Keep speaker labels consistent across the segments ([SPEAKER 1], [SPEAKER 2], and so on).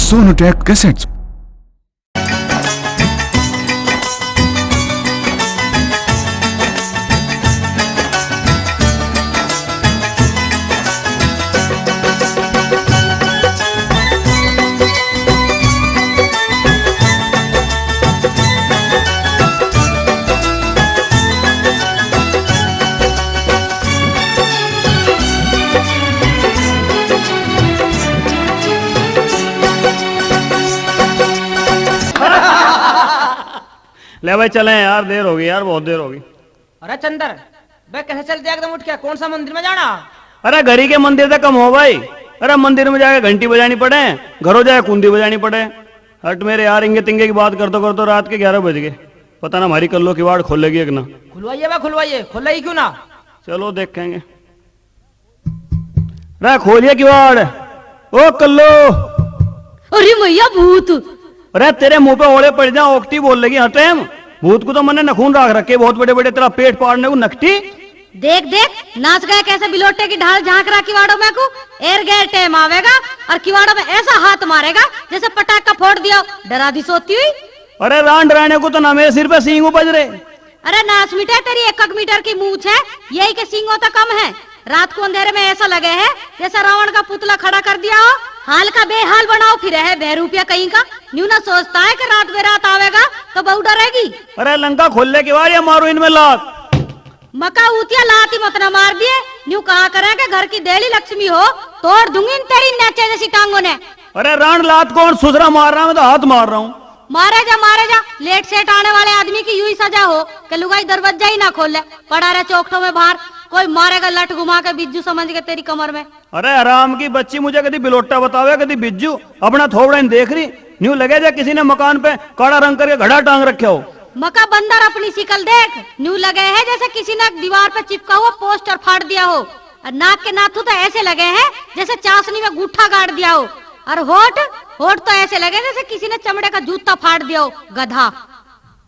[SPEAKER 1] Sonotech cassettes.
[SPEAKER 2] ले भाई चले यार, देर होगी यार, बहुत देर होगी।
[SPEAKER 3] अरे चंदर बे कैसे चलते एकदम उठ के? कौन सा मंदिर में जाना?
[SPEAKER 2] अरे घरी के मंदिर से कम हो भाई। अरे मंदिर में जाके घंटी बजानी पड़े, घरों जाके कुंडी बजानी पड़े। हट मेरे यार, इंगे तिंगे की बात करते करते रात के 11 बज गए। पता ना हमारी कल्लो की वाड़ खोलेगी कि ना।
[SPEAKER 3] खुलवाइए बे खुलवाइए, खुलेगी क्यों ना?
[SPEAKER 2] चलो देखेंगे। रे खोलिए किवाड़। ओ कल्लो।
[SPEAKER 4] अरे मैया भूत।
[SPEAKER 2] अरे तेरे मुंह पे ओले पड़ जा, ओकटी बोल लगी हटेम। भूत को तो मैंने नखून राख रखे बहुत बड़े बड़े, तेरा पेट पाड़ने को नकटी।
[SPEAKER 4] देख देख नाच गए कैसे बिलोटे की ढाल झांक रहा किवाड़ों में को। एर गैर टाइम आवेगा और किवाड़ों में ऐसा हाथ मारेगा जैसे पटाखा फोड़ दिया। डरा दी सोती हुई।
[SPEAKER 2] अरे रान डराने को तो ना मेरे सिर पे सींग उपज रहे।
[SPEAKER 4] अरे नाच मिटे, तेरी 1 मीटर की मूछ है, यही के सींगों तो कम है। रात को अंधेरे में ऐसा लगे है जैसा रावण का पुतला खड़ा कर दिया हो। हाल का बेहाल बनाओ फिर है बहरूपिया कहीं का। न्यू ना सोचता है कि रात बेरात आवेगा तो बहु डरेगी।
[SPEAKER 2] अरे लंका खोलने के बाद या मारो इनमें लात।
[SPEAKER 4] मका ऊतिया लाती मत ना मार दिए। न्यू कहा करे कि घर की देली लक्ष्मी हो, तोड़ दूंगी इन तेरी नेचे जैसी टांगों ने।
[SPEAKER 2] अरे रान लात कौन सुसरा मार रहा है, मैं तो हाथ मार रहा हूँ।
[SPEAKER 4] मारे जा लेट सेट आने वाले आदमी की यूं ही सजा हो कि लुगाई दरवाजा ही ना खोले, पड़ा रहे चौखटों में बाहर। कोई मारेगा लट घुमा के बिज्जू समझ के तेरी कमर में।
[SPEAKER 2] अरे हराम की बच्ची, मुझे कभी बिलोटा बतावे कभी बिज्जू। अपना थोबड़ा देख रही न्यू लगे जा किसी ने मकान पे काला रंग करके घड़ा टांग रखे हो।
[SPEAKER 4] मका बंदर अपनी शिकल देख, न्यू लगे है जैसे किसी ने दीवार पे चिपका हुआ पोस्टर फाड़ दिया हो। और नाक के नाथू तो ऐसे लगे हैं जैसे चाशनी में गूठा गाड़ दिया हो। और होठ तो ऐसे लगे जैसे किसी ने चमड़े का जूता फाड़ दिया हो, गधा।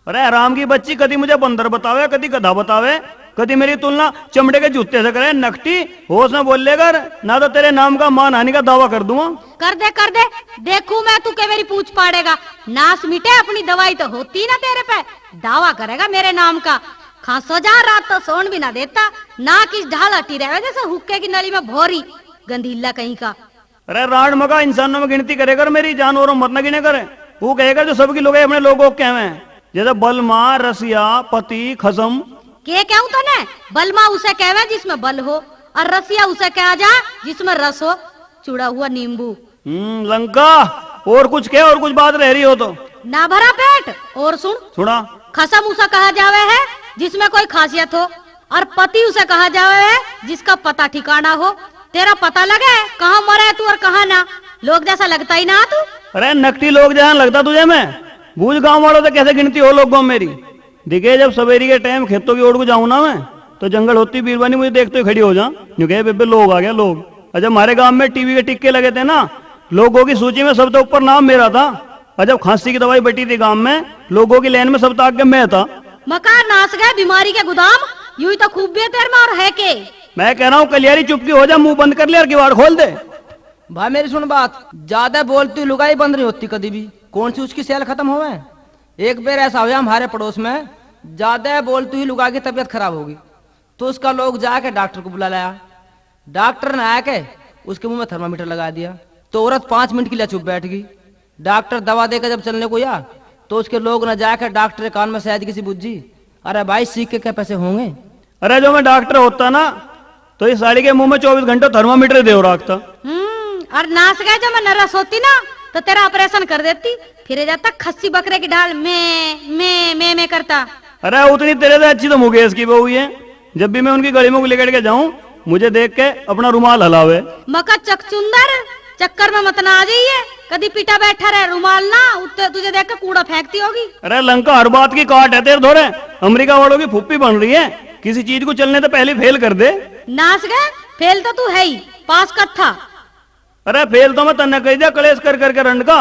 [SPEAKER 2] अरे हराम की बच्ची, कभी मुझे बंदर बतावे कभी गधा बतावे, कभी मेरी तुलना चमड़े के जूते से करे। नकटी होश में बोल ले कर, ना तो तेरे नाम का मान हानि का दावा कर दूंगा।
[SPEAKER 4] कर दे देखू मैं तू के मेरी पूछ पाड़ेगा। नास मिटे, अपनी दवाई तो होती ना तेरे पे, दावा करेगा मेरे नाम का। खांसो जा रात तो सोन भी ना देता, ना किस ढाल हटी रहे जैसे हुक्के की नली में भोरी, गंदीला कहीं का।
[SPEAKER 2] अरे राण मगा, इंसानों में गिनती करेगा मेरी, जानवरों मत न गिने करे। वो कहेगा जो सबकी लोग अपने लोगों के हैं, जैसे बलमा, रसिया, पति, खसम।
[SPEAKER 4] के कहूं तो ने, बलमा उसे कहवे जिसमें बल हो, और रसिया उसे कहा जा जिसमें रस हो, चुड़ा हुआ नींबू।
[SPEAKER 2] लंका और कुछ कह, और कुछ बात रह रही हो तो
[SPEAKER 4] ना भरा पेट और सुना। खसम उसे कहा जावे है जिसमें कोई खासियत हो, और पति उसे कहा जावे है जिसका पता ठिकाना हो। तेरा पता लगे कहाँ मरे तू और कहाँ ना, लोग जैसा लगता ही ना तू।
[SPEAKER 2] अरे नकटी लोग जहाँ लगता तुझे मैं, बूझ गांव वालों से कैसे गिनती हो लोगों मेरी। दिखे जब सवेरी के टाइम खेतों की ओर को जाऊं ना मैं, तो जंगल होती बीरबानी मुझे देखते हुए खड़ी हो जा। यूं कहे बेबे लोग आ गया लोग। और जब हमारे गांव में टीवी के टिक्के लगे थे ना, लोगों की सूची में सबसे ऊपर नाम मेरा था। और जब खांसी की दवाई बटी थी गांव में, लोगों की लाइन में सबसे आगे मैं था।
[SPEAKER 4] मकान नाश गए बीमारी के गोदाम, यूं ही तो खूब बेहतर में और है के।
[SPEAKER 2] मैं कह रहा हूँ कलियारी चुपकी हो जा, मुंह बंद कर ले और किवाड़ खोल दे।
[SPEAKER 3] भाई मेरी सुन बात, ज्यादा बोलती लुगाई बंद नहीं होती कभी भी। कौन सी उसकी सेल खत्म होवे। एक बार ऐसा हुआ हमारे पड़ोस में, ज्यादा बोलती हुई लुगा की तबीयत खराब होगी, तो उसका लोग जाके डॉक्टर को बुला लाया। डॉक्टर ने आके उसके मुंह में थर्मामीटर लगा दिया, तो औरत 5 मिनट के लिए चुप बैठ गई। डॉक्टर दवा देकर जब चलने को आया, तो उसके लोग न जाकर डॉक्टर के कान में शायद किसी बुज्जी। अरे भाई सीख के क्या पैसे होंगे।
[SPEAKER 2] अरे जो मैं डॉक्टर होता ना, तो इस साड़ी के मुंह में 24 घंटे थर्मामीटर दे रखता।
[SPEAKER 4] और नाश गए जब मैं नर्स होती ना, तो तेरा ऑपरेशन कर देती, फिर जाता खस्सी बकरे की ढाल मैं करता।
[SPEAKER 2] अरे उतनी तेरे से अच्छी तो मुकेश की बहू है। जब भी मैं उनकी गली में लेकर के जाऊं, मुझे देख के अपना रुमाल हलावे।
[SPEAKER 4] मका चकचुंदर, चक्कर में मत ना आ जाइए, कभी पीटा बैठा रहे रुमाल ना, तुझे देख के कूड़ा फेंकती होगी।
[SPEAKER 2] अरे लंका हर बात की काट है तेरे धोरे। अमेरिका वालों की फुप्पी बन रही है, किसी चीज को चलने तो पहले फेल कर दे।
[SPEAKER 4] नाच गए, फेल तो तू है ही, पास कट था।
[SPEAKER 2] अरे फेल तो मैं तन्ने कह दिया, कलेश कर करके रंड का।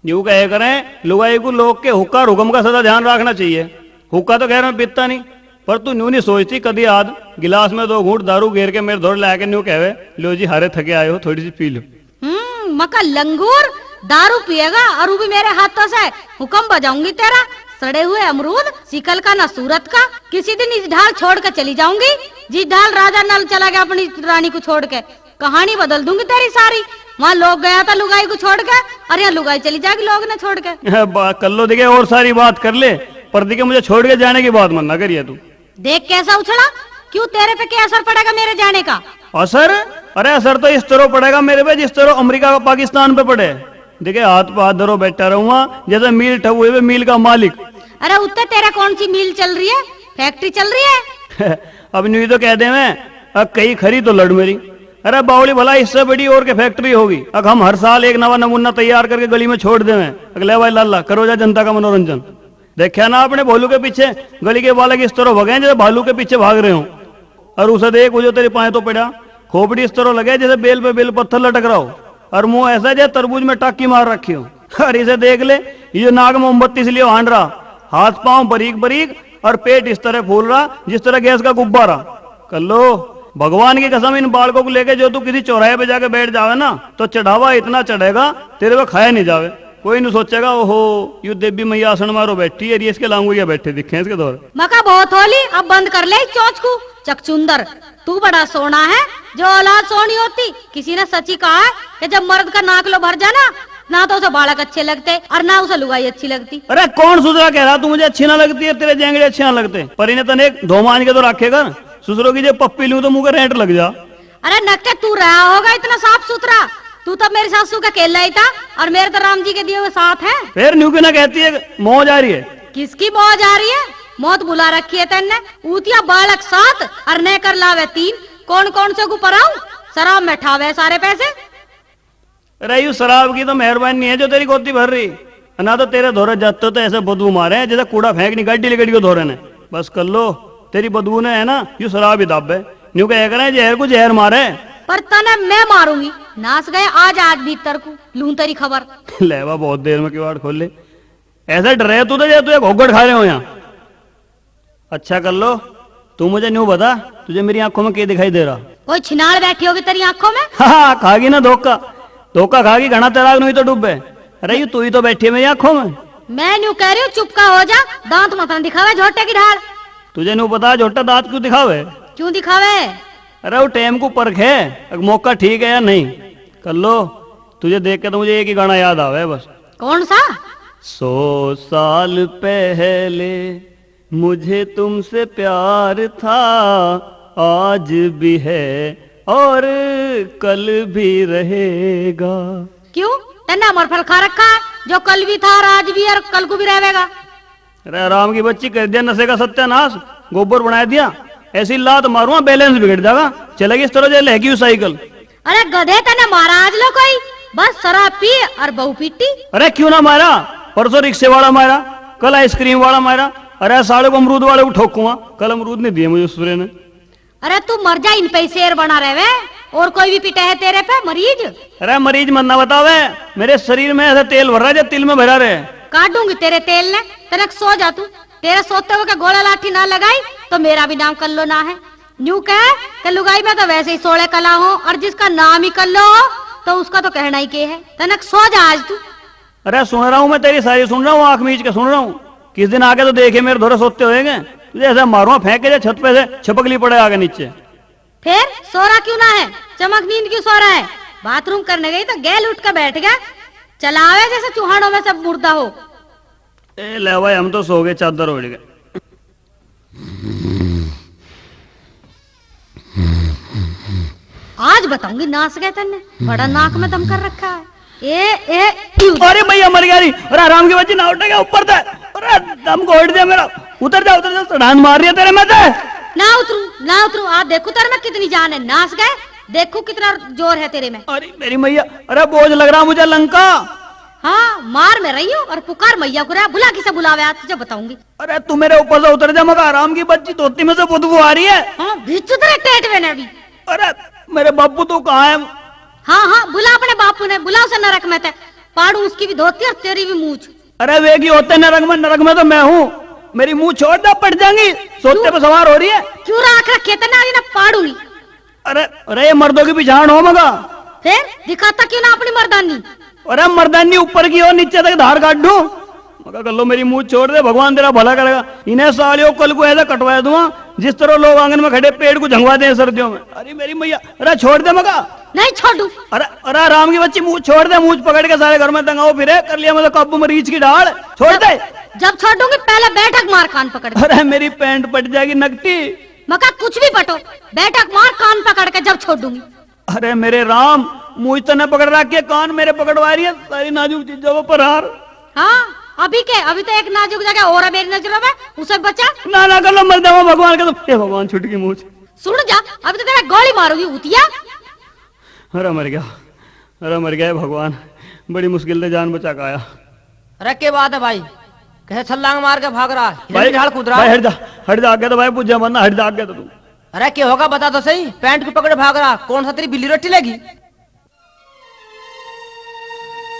[SPEAKER 2] यूं कहे करें लुगाई को लोग के हुक्का हुक्म का सदा ध्यान रखना चाहिए। हुक्का तो खैर में पीता नहीं, पर तू न्यू नहीं सोचती कदी आद गिलास में 2 घूंट दारू घेर के मेरे धोर लाके न्यू कहवे लो जी हारे थके आए हो, थोड़ी सी पी लो।
[SPEAKER 4] मका लंगूर, दारू पिएगा और वो भी मेरे हाथों से, हुक्म बजाऊंगी तेरा। सड़े हुए अमरूद, सिकल का ना सूरत का। किसी दिन इस ढाल छोड़ कर चली जाऊंगी, जिस ढाल राजा नल चला गया अपनी रानी को छोड़ के। कहानी बदल दूंगी तेरी सारी। वहाँ लोग गया था लुगाई को छोड़ के, और यहाँ लुगाई चली जाएगी लोग ने छोड़ के।
[SPEAKER 2] कर लो दिखे और सारी बात कर ले, पर दिखे मुझे छोड़ के जाने की बात मत ना करिए तू।
[SPEAKER 4] देख कैसा उछला, क्यों तेरे पे क्या असर पड़ेगा मेरे जाने का?
[SPEAKER 2] असर? अरे असर तो इस तरह पड़ेगा मेरे पे जिस तरह अमेरिका का पाकिस्तान पे पड़े। देखिए हाथ पे हाथ धरो बैठा रहूंगा जैसे मील ठहुए हुए मील का मालिक।
[SPEAKER 4] अरे उत्ते तेरा कौन सी मिल चल रही है, फैक्ट्री चल रही है?
[SPEAKER 2] अब न्यू तो कह दे मैं, अब कहीं खरी तो लड़ मेरी। अरे बावली भला इससे बड़ी और के फैक्ट्री होगी। अब हम हर साल एक नवा नमूना तैयार करके गली में छोड़ देवे। अगले भाई लाला करो जा जनता का मनोरंजन। देखा ना आपने भालू के पीछे गली के बालक इस तरह भगे जैसे भालू के पीछे भाग रहे हो। और उसे देख वो जो तेरे पाए तो पड़ा, खोपड़ी इस तरह लगे जैसे बेल पे बेल पत्थर लटक रहा हो, और मुंह ऐसा जैसे तरबूज में टाकी मार रखी हो। और इसे देख ले, ये जो नाक में मोमबत्ती इसलिए हांड रहा, हाथ पांव बरीक बरीक और पेट इस तरह फूल रहा जिस तरह गैस का गुब्बारा। कर लो भगवान की कसम, इन बालकों को लेके जो तू किसी चौराहे पे जाके बैठ जावे ना, तो चढ़ावा इतना चढ़ेगा तेरे पे खाया नहीं जावे। कोई नहीं सोचेगा ओहो यू देवी मैया आसन मारो बैठी है, इसके लांगुरिया बैठे दिखे इसके दौर।
[SPEAKER 4] मका बहुत होली, अब बंद कर ले इस चोंच को। चकचुंदर, तू बड़ा सोना है, जो औलाद सोनी होती। किसी ने सच्ची कहा है कि जब मर्द का नाक लो भर जाना, ना तो उसे बालक अच्छे लगते और ना उसे लुगाई अच्छी लगती।
[SPEAKER 2] अरे कौन सुधरा कह रहा तू मुझे अच्छी ना लगती है, तेरे जेंगड़े अच्छे ना लगते, पर इन्हें तने एक धोमान के तो रखेगा। ससुरों की जब पप्पी लूं तो मुंह का रेंट लग जा।
[SPEAKER 4] अरे नक्के तू रहा होगा इतना साफ सुथरा, तू तब मेरी सासू का केला ही था और मेरे तो राम जी के दिए हुए साथ है।
[SPEAKER 2] फिर न्यू क्यों ना कहती है मौज आ रही है?
[SPEAKER 4] किसकी मौज आ रही है? मौत बुला रखी है तेने। ऊतिया बालक 7 और न कर लावे 3। कौन कौन से को पराऊ, शराब में ठावे सारे पैसे।
[SPEAKER 2] अरे यू शराब की तो मेहरबानी है जो तेरी गोदी भर रही, ना तो तेरे धोरे जाते तो ऐसे बदबू मारे हैं जैसे कूड़ा फेंकनी गाड़ी लगड़ी को धोरे ने। बस कर लो, तेरी बदबू ने है ना यू शराब ही दाबे। न्यू कह करे जहर को जहर मारे,
[SPEAKER 4] पर तने मैं मारूंगी। नाच गए आज भीतर को लूं तेरी खबर।
[SPEAKER 2] लेवा बहुत देर में किवाड़ खोल ले, ऐसे डरे तू तो जैसे तू घोगड़ खा रहे हो यहाँ। अच्छा कर लो, तू मुझे न्यू बता, तुझे मेरी आंखों में क्या दिखाई दे रहा?
[SPEAKER 4] कोई छिनाड़ बैठी होगी तेरी आंखों में।
[SPEAKER 2] हाँ खागी ना धोखा, धोखा खागी घना तेरा नहीं तो डूबे। अरे यू तू ही तो बैठी है मेरी आंखों में।
[SPEAKER 4] मैं न्यू कह रही हूँ चुप का हो जा, दांत मत दिखावे झोटे की ढाल।
[SPEAKER 2] तुझे न्यू पता झोटा दांत क्यों दिखावे?
[SPEAKER 4] क्यों दिखावे?
[SPEAKER 2] अरे वो टाइम को परख है, मौका ठीक है या नहीं। कर लो, तुझे देख के तो मुझे एक ही गाना याद आवे बस।
[SPEAKER 4] कौन सा?
[SPEAKER 2] 100 साल पहले मुझे तुमसे प्यार था, आज भी है और कल भी रहेगा।
[SPEAKER 4] क्यों तेना मरफल खा रखा है, जो कल भी था और आज भी और कल को भी रहेगा।
[SPEAKER 2] अरे आराम की बच्ची कर दिया नशे का सत्यानाश, गोबर बना दिया। ऐसी लात मारूंगा बैलेंस बिगड़ जाएगा, चलेगी इस तरह जैसे लहगी साइकिल।
[SPEAKER 4] अरे गधे तेने मारा आज लो कोई, बस शराब पी और बहू पीटी।
[SPEAKER 2] अरे क्यों ना मारा, परसों रिक्शे वाला मारा, कल आइसक्रीम वाला मारा। अरे साले को अमरूद वाले को ठोकूंगा, कल अमरूद नहीं दिए मुझे सूर्य ने।
[SPEAKER 4] अरे तू मर जा, इन पे शेर बना रहे वे। और कोई भी पिटे है तेरे पे मरीज?
[SPEAKER 2] अरे मरीज मत ना बतावे, मेरे शरीर में ऐसा तेल भर रहा है जो तिल में भरा रहे।
[SPEAKER 4] काट दूंगी तेरे तेल ने, तनक सो जा तू। तेरे सोते हुए के गोला लाठी ना लगाई तो मेरा भी नाम कल्लो ना है। न्यू कह कि लुगाई में तो वैसे ही 16 कला हो, और जिसका नाम ही कल्लो हो तो उसका तो कहना ही के है। तनक सो जा आज तू।
[SPEAKER 2] अरे सुन रहा हूँ मैं तेरी सारी, सुन रहा हूँ आंख मीच के सुन रहा हूँ। किस दिन आके तो देखे मेरे धोरे सोते होएंगे, तुझे ऐसा मारूंगा फेंक के छत पे से छपकली पड़े आगे नीचे।
[SPEAKER 4] फिर सो रहा क्यों ना है, चमक नींद क्यों सो रहा है? बाथरूम करने गई तो गैल उठ कर बैठ गया, चलावे जैसे चूहानों में सब मुर्दा हो।
[SPEAKER 2] ए ले भाई हम तो सो गए, चादर ओढ़ गए।
[SPEAKER 4] आज बताऊंगी नाच गए तेने, बड़ा नाक में दम कर रखा है।
[SPEAKER 2] अरे भैया मर गया। अरे आराम की बच्ची ना उठेगा ऊपर से, अरे दम को उठ दिया मेरा। उतर जा उतर जा, सड़ान मार रही है तेरे में से।
[SPEAKER 4] ना उतरू आज देखू तेरे में कितनी जान है। नाच गए, देखू कितना जोर है तेरे में।
[SPEAKER 2] अरे मेरी मैया, अरे बोझ लग रहा मुझे लंका।
[SPEAKER 4] हाँ मार में रही हूँ और पुकार मैया को रहा, बुला किसे बुलावे आज तुझे बताऊंगी।
[SPEAKER 2] अरे तू मेरे ऊपर से उतर जा, मगर आराम की बच्ची धोती में से बदबू आ रही है।
[SPEAKER 4] हाँ भीचू तेरे टेट में अभी।
[SPEAKER 2] अरे मेरे बापू तो कहाँ है?
[SPEAKER 4] हाँ बुला अपने बापू ने, बुला उसे नरक में। पाड़ू उसकी भी धोती और तेरी भी मूछ।
[SPEAKER 2] अरे वेगी होते नरक में तो मैं हूँ। मेरी मुंह छोड़ दे, पड़ जाएंगी। सोते पे सवार हो रही है।
[SPEAKER 4] क्यों राख रखे तना ना पाड़ूंगी।
[SPEAKER 2] अरे ये मर्दों की पिछाड़ हो मगा।
[SPEAKER 4] फिर दिखाता क्यों ना अपनी मर्दानी?
[SPEAKER 2] अरे मर्दानी ऊपर की और नीचे तक धार काट दूं। मगर कर लो मेरी मुंह छोड़ दे, भगवान तेरा भला करेगा। इन्हें सालियों कल को ऐसा कटवा दूंगा जिस तरह लोग आंगन में खड़े पेड़ को झंगवा दे सर्दियों में। अरे मेरी मैया, अरे छोड़ दे मगा।
[SPEAKER 4] नहीं छोड़ू।
[SPEAKER 2] अरे अरे राम की बच्ची, मुंह छोड़ दे, मुंह पकड़ के सारे घर में टंगाओ फिरे। कर लिया मतलब काबू मरीज की ढाल, छोड़ दे।
[SPEAKER 4] जब छोड़ूंगी पहले बैठक मार कान पकड़ के।
[SPEAKER 2] अरे मेरी पैंट पट जाएगी नकटी।
[SPEAKER 4] मका कुछ भी पटो, बैठक मार कान पकड़ के जब छोड़ दूंगी।
[SPEAKER 2] अरे मेरे राम, मुझ तो न पकड़ रखी है, कान मेरे पकड़वा रही है सारी नाजुक चीजों पर हार।
[SPEAKER 4] हाँ अभी तो एक नाजुक जगह और है मेरी नजरों में, उसे बचा।
[SPEAKER 2] ना कर लो, मर जाओ भगवान का। तुम भगवान छुट की मुझ
[SPEAKER 4] सुन जा, अभी तो तेरा गोली मारूंगी उतिया।
[SPEAKER 2] अरे मर गया, अरे मर गया भगवान, बड़ी मुश्किल से जान बचा के आया।
[SPEAKER 3] अरे क्या बात है भाई, कैसे छलांग मार के भाग रहा है,
[SPEAKER 2] भाई
[SPEAKER 3] ढाल कूद रहा
[SPEAKER 2] भाई,
[SPEAKER 3] है।
[SPEAKER 2] हट जा आगे तो भाई, पूछ जा मरना, हट जा आगे तो तू।
[SPEAKER 3] अरे क्या होगा बता तो सही, पैंट को पकड़े भाग रहा, कौन सा तेरी बिल्ली रोटी लेगी।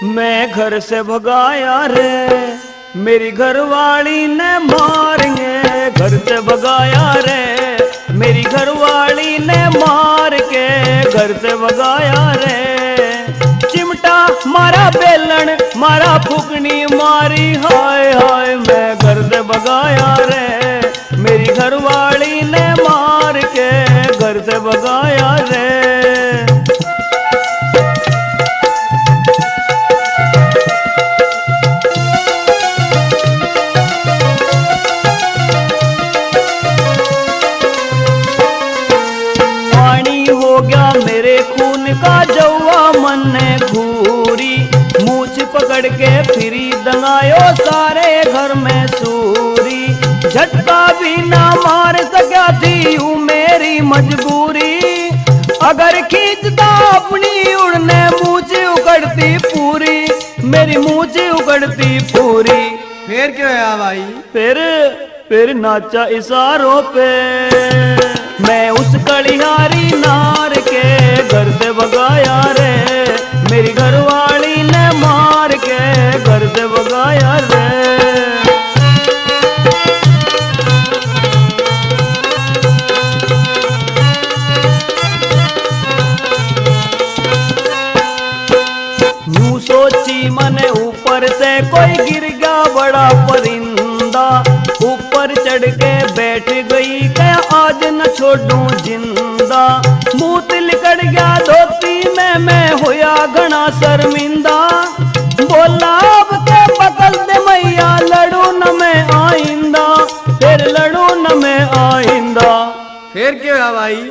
[SPEAKER 2] मैं घर से भगाया रे, मेरी घरवाली ने मारेंगे। घर से भगाया रे, मेरी घरवाली ने मार के। घर से भगाया रे, चिमटा मारा, बेलन मारा, फुकनी मारी, हाय हाय। मैं घर से भगाया रे, मेरी घरवाली ने मार के। घर से भगाया रे। हो गया मेरे खून का जवा, मन ने घूरी। मूछ पकड़ के फिरी दंगायो, सारे घर में सूरी। झटका भी ना मार सका थी यूं मेरी मजबूरी। अगर खींचता अपनी उड़ने, मूछ उकड़ती पूरी, मेरी मूछ उकड़ती पूरी।
[SPEAKER 1] फिर क्यों है भाई?
[SPEAKER 2] फिर नाचा इशारों पे मैं उस कलिहारी नार के। घर से भगाया रे, मेरी घरवाली ने मार के। घर से भगाया रे। यूं सोची मैंने ऊपर से कोई गिर गया बड़ा परिंदा। ऊपर चढ़ के बैठ गई, क्या आज न छोड़ूं जिंदा। मुंह लिकड़ गया धोती में, मैं होया घना शर्मिंदा। बोला अब के बकल दे मैया, लड़ू न मैं आइंदा। फिर लड़ू न मैं आइंदा।
[SPEAKER 1] फिर क्यों है भाई?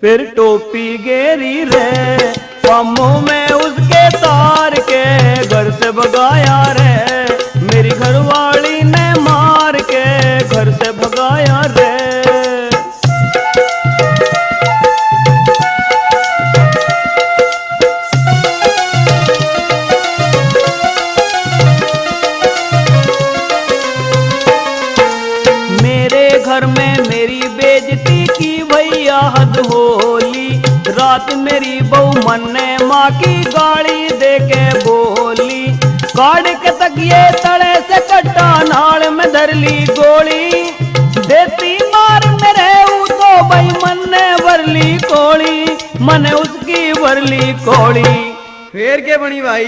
[SPEAKER 2] फिर टोपी गेरी रे, पामों में उसके तार के। घर से भगाया रे, मेरी घरवाली ने मार के। घर से भगाया रे। मेरे घर में मेरी बेइज्जती की भैया हद होली। रात मेरी बहू मन ने माँ की गाड़ी दे के बोली। गाड़ के तकिए तले से कट्टा, नाल में धर ली गोली। देती मार मेरे तो भाई मन ने भरली कोड़ी। मन उसकी भरली कोड़ी।
[SPEAKER 1] फिर क्या बनी भाई?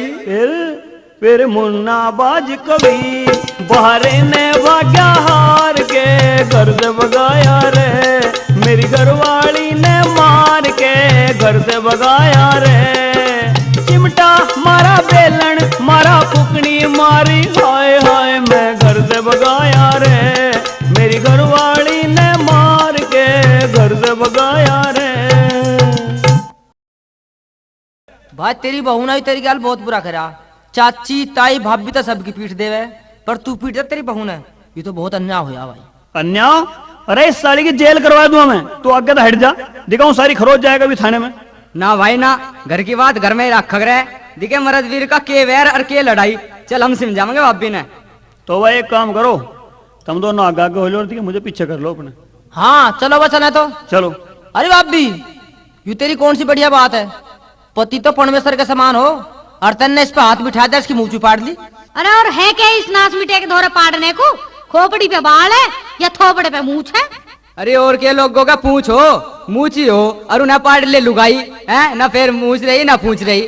[SPEAKER 2] फिर मुन्ना बाज कवि बहारे ने भाग्या हार के। घर से भगाया रे, मेरी घरवाली ने मार के। घर से भगाया रे, चिमटा मारा, बेलन मारा, फुकनी मारी, हाय हाय। मैं घर से भगाया रे, मेरी घरवाली ने मार के। घर से भगाया रे।
[SPEAKER 3] भाई तेरी बहू ने तेरी गाल बहुत बुरा करा। चाची ताई भाभी तो सबकी पीठ देवे, पर तू पीट दे तेरी बहू ने। ये तो बहुत अन्याय होया भाई।
[SPEAKER 2] अन्याय? अरे इस साली की जेल करवा दूं मैं। तू आगे तो हट जा, दिखाऊं सारी खरोच जाएगा भी थाने में।
[SPEAKER 5] ना भाई ना, घर की बात घर में ही रख रहे। दिखे मरद वीर का के वैर और के लड़ाई। चल हम समझाएंगे भाभी ने।
[SPEAKER 2] तो भाई एक काम करो, तुम दोनों आगे आगे हो लो, ठीक है? मुझे पीछे कर लो अपने।
[SPEAKER 3] हाँ चलो बस चले तो।
[SPEAKER 2] चलो।
[SPEAKER 3] अरे भाभी, ये तेरी कौन सी बढ़िया बात है। पति तो परमेश्वर के समान हो, और तन ने इस पे हाथ बिठा दिया, इसकी मुंह पाड़ ली।
[SPEAKER 4] अरे और है क्या इस नाच मिटे के धोरे पाड़ने को? खोपड़ी पे बाल है या थोपड़े पे मूछ है?
[SPEAKER 5] अरे और के लोगों का पूछ हो, मूछ ही हो, और उन्हें पाड़ ले लुगाई है ना। फिर मूछ रही ना पूछ रही।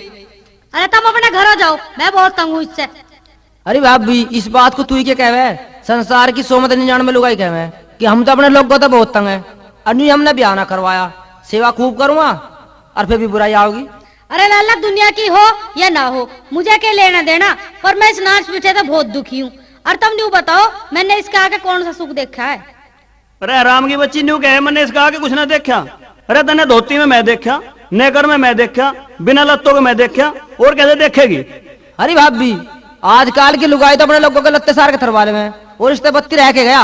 [SPEAKER 4] अरे तुम अपने घर जाओ, मैं बहुत तंग हूँ इससे।
[SPEAKER 3] अरे भाभी इस बात को तू ही क्या कहवे? संसार की सोमत निजान में लुगाई कहवे कि हम तो अपने लोग को तो बहुत तंग है, और नहीं हमने ब्याह ना करवाया, सेवा खूब करूँगा और फिर भी बुराई आओगी।
[SPEAKER 4] अरे लाला, दुनिया की हो या ना हो, मुझे क्या लेना देना, पर मैं इस नाच पीछे तो बहुत दुखी हूँ। और तुम न्यू बताओ, मैंने इसके आगे कौन सा सुख देखा है?
[SPEAKER 2] अरे राम की बच्ची न्यू कहे मैंने इसका आगे कुछ ना देखा। अरे तने धोती में मैं देखा, नेकर में मैं देखा, बिना लत्तों के मैं देखा, और कैसे देखेगी?
[SPEAKER 3] अरे भाभी आजकल की लुगाई तो अपने लोगों के लत्ते सार के थरवाले में और रिश्ते बत्ती रह के गया।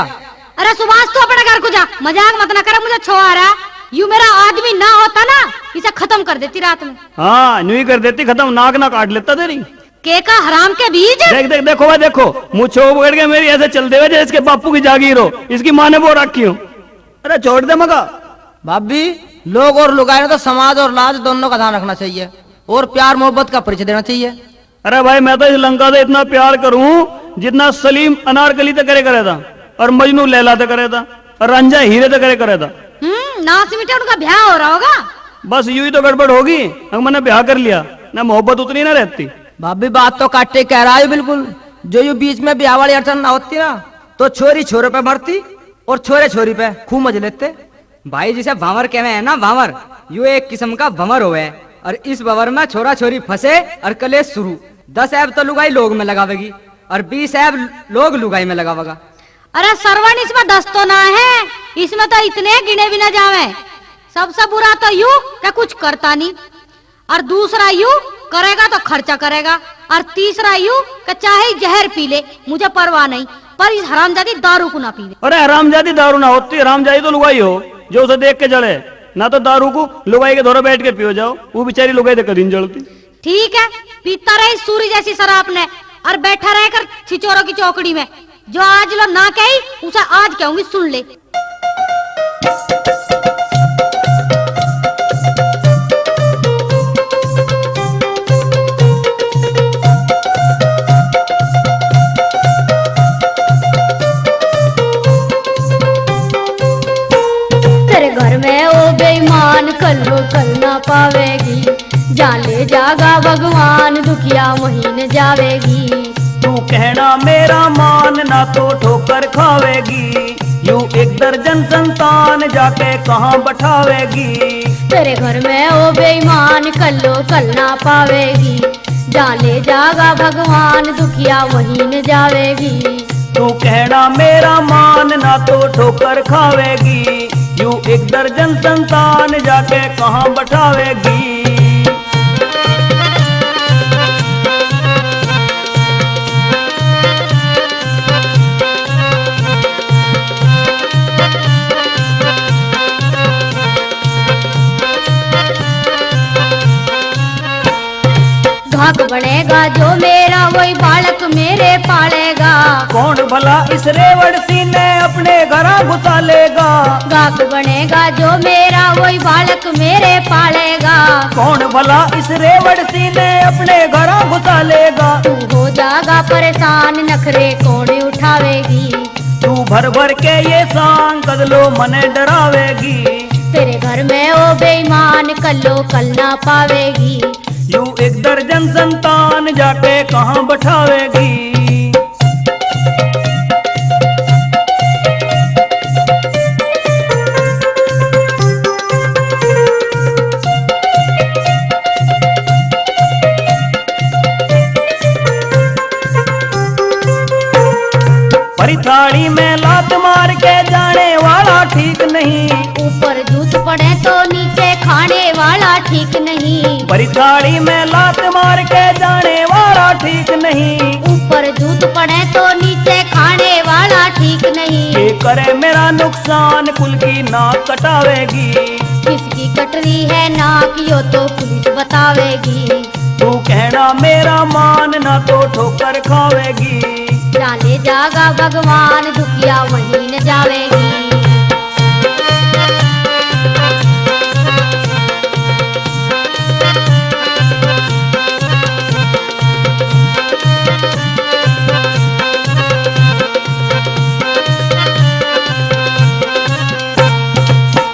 [SPEAKER 4] अरे सुभाष, तू अपने घर को जा, मजाक मत ना कर, मुझे छो आ रहा। यू मेरा आदमी ना होता ना, इसे खत्म कर देती रात में।
[SPEAKER 2] हाँ न्यू ही कर देती खत्म, नाक ना काट लेता तेरी।
[SPEAKER 4] के का हराम के बीज।
[SPEAKER 2] देख देख देखो भाई देखो, मुँह छो पकड़ के मेरी ऐसे चल दे जैसे इसके बापू की जागीर हो, इसकी माँ ने वो रखी हो। अरे छोड़ दे मगा।
[SPEAKER 3] भाभी लोग और लुगाई ने तो समाज और लाज दोनों का ध्यान रखना चाहिए और प्यार मोहब्बत का परिचय देना चाहिए।
[SPEAKER 2] अरे भाई मैं तो इस लंका से इतना प्यार करूं जितना सलीम अनारकली तक करे था, और मजनू लैला तक करे था, और रंजा हीरे तक करे था।
[SPEAKER 4] नाच मिटे उनका ब्याह हो रहा होगा।
[SPEAKER 2] बस यूं ही तो गड़बड़ होगी, अगर मैंने ब्याह कर लिया ना मोहब्बत उतनी ना रहती।
[SPEAKER 3] भाभी बात तो काटे कह रहा है बिल्कुल, जो यू बीच में ब्याह वाली अड़चन ना होती ना तो छोरी छोरे पे मरती और छोरे छोरी पे खूब मजे लेते।
[SPEAKER 5] भाई जिसे भंवर कहवे है ना, भंवर, यू एक किस्म का भंवर होवे, और इस भंवर में छोरा छोरी फंसे और कलेश शुरू। 10 ऐब तो लुगाई लोग में लगावेगी और 20 ऐब लोग लुगाई में लगावेगा।
[SPEAKER 4] अरे सरवण, इसमें 10 तो ना है, इसमें तो इतने गिने भी ना जावे। सबसे बुरा तो यू क्या कुछ करता नहीं, और दूसरा यू करेगा तो खर्चा करेगा, और तीसरा यू कि चाहे जहर पी ले, मुझे परवाह नहीं, पर इस हरामजादी दारू को ना पीवे।
[SPEAKER 2] अरे हरामजादी दारू ना होती, हरामजादी तो लुगाई हो जो उसे देख के जले। ना तो दारू को लुगाई के धोरे बैठ के पियो जाओ, वो बेचारी लुगाई देख दिन जलती।
[SPEAKER 4] ठीक है, पीता रहे सूरी जैसी शराब ने, और बैठा रहकर छिचोरों की चौकड़ी में। जो आज लो ना कही उसे आज कहूंगी, सुन ले।
[SPEAKER 6] तेरे घर में ओ बेईमान कल ना पावेगी, जाले जागा भगवान दुखिया महीने जावेगी।
[SPEAKER 2] तू कहना मेरा मान ना तो ठोकर खावेगी, यूं एक दर्जन संतान जाके कहाँ बैठावेगी।
[SPEAKER 6] तेरे घर में ओ बेईमान कल ना पावेगी, जाले जागा भगवान दुखिया महीने जावेगी।
[SPEAKER 2] तू कहना मेरा मान ना तो ठोकर खावेगी, यूं एक दर्जन संतान जाके कहाँ बैठावेगी।
[SPEAKER 6] घाक बनेगा जो मेरा वही बालक मेरे पालेगा।
[SPEAKER 2] कौन भला इस रेवड़ सी ने अपने घरा घुसा लेगा।
[SPEAKER 6] घाक बनेगा जो मेरा वही बालक मेरे पालेगा।
[SPEAKER 2] कौन भला इस रेवड़ सी ने अपने घरा घुसा लेगा।
[SPEAKER 6] तू हो जागा परेशान नखरे कौन उठावेगी।
[SPEAKER 2] तू भर भर के ये सांग कदलो मने डरावेगी।
[SPEAKER 6] तेरे घर में ओ बेईमान कल्लो कल ना पावेगी।
[SPEAKER 2] यूं एक दर्जन संतान जाके कहाँ बैठावेगी। परिथाड़ी में लात मार के जाने वाला ठीक नहीं।
[SPEAKER 6] ऊपर जूत पड़े तो नीचे खाने वाला ठीक नहीं।
[SPEAKER 2] परिथाड़ी में लात मार के जाने वाला ठीक नहीं।
[SPEAKER 6] ऊपर जूत पड़े तो नीचे खाने वाला ठीक नहीं।
[SPEAKER 2] ये करे मेरा नुकसान कुल की नाक कटावेगी।
[SPEAKER 6] किसकी कट रही है नाक यो तो पुलिस बतावेगी।
[SPEAKER 2] तू कहना मेरा मान ना तो ठोकर खावेगी।
[SPEAKER 6] जाने जागा भगवान दुखिया वहीं न जावेगी।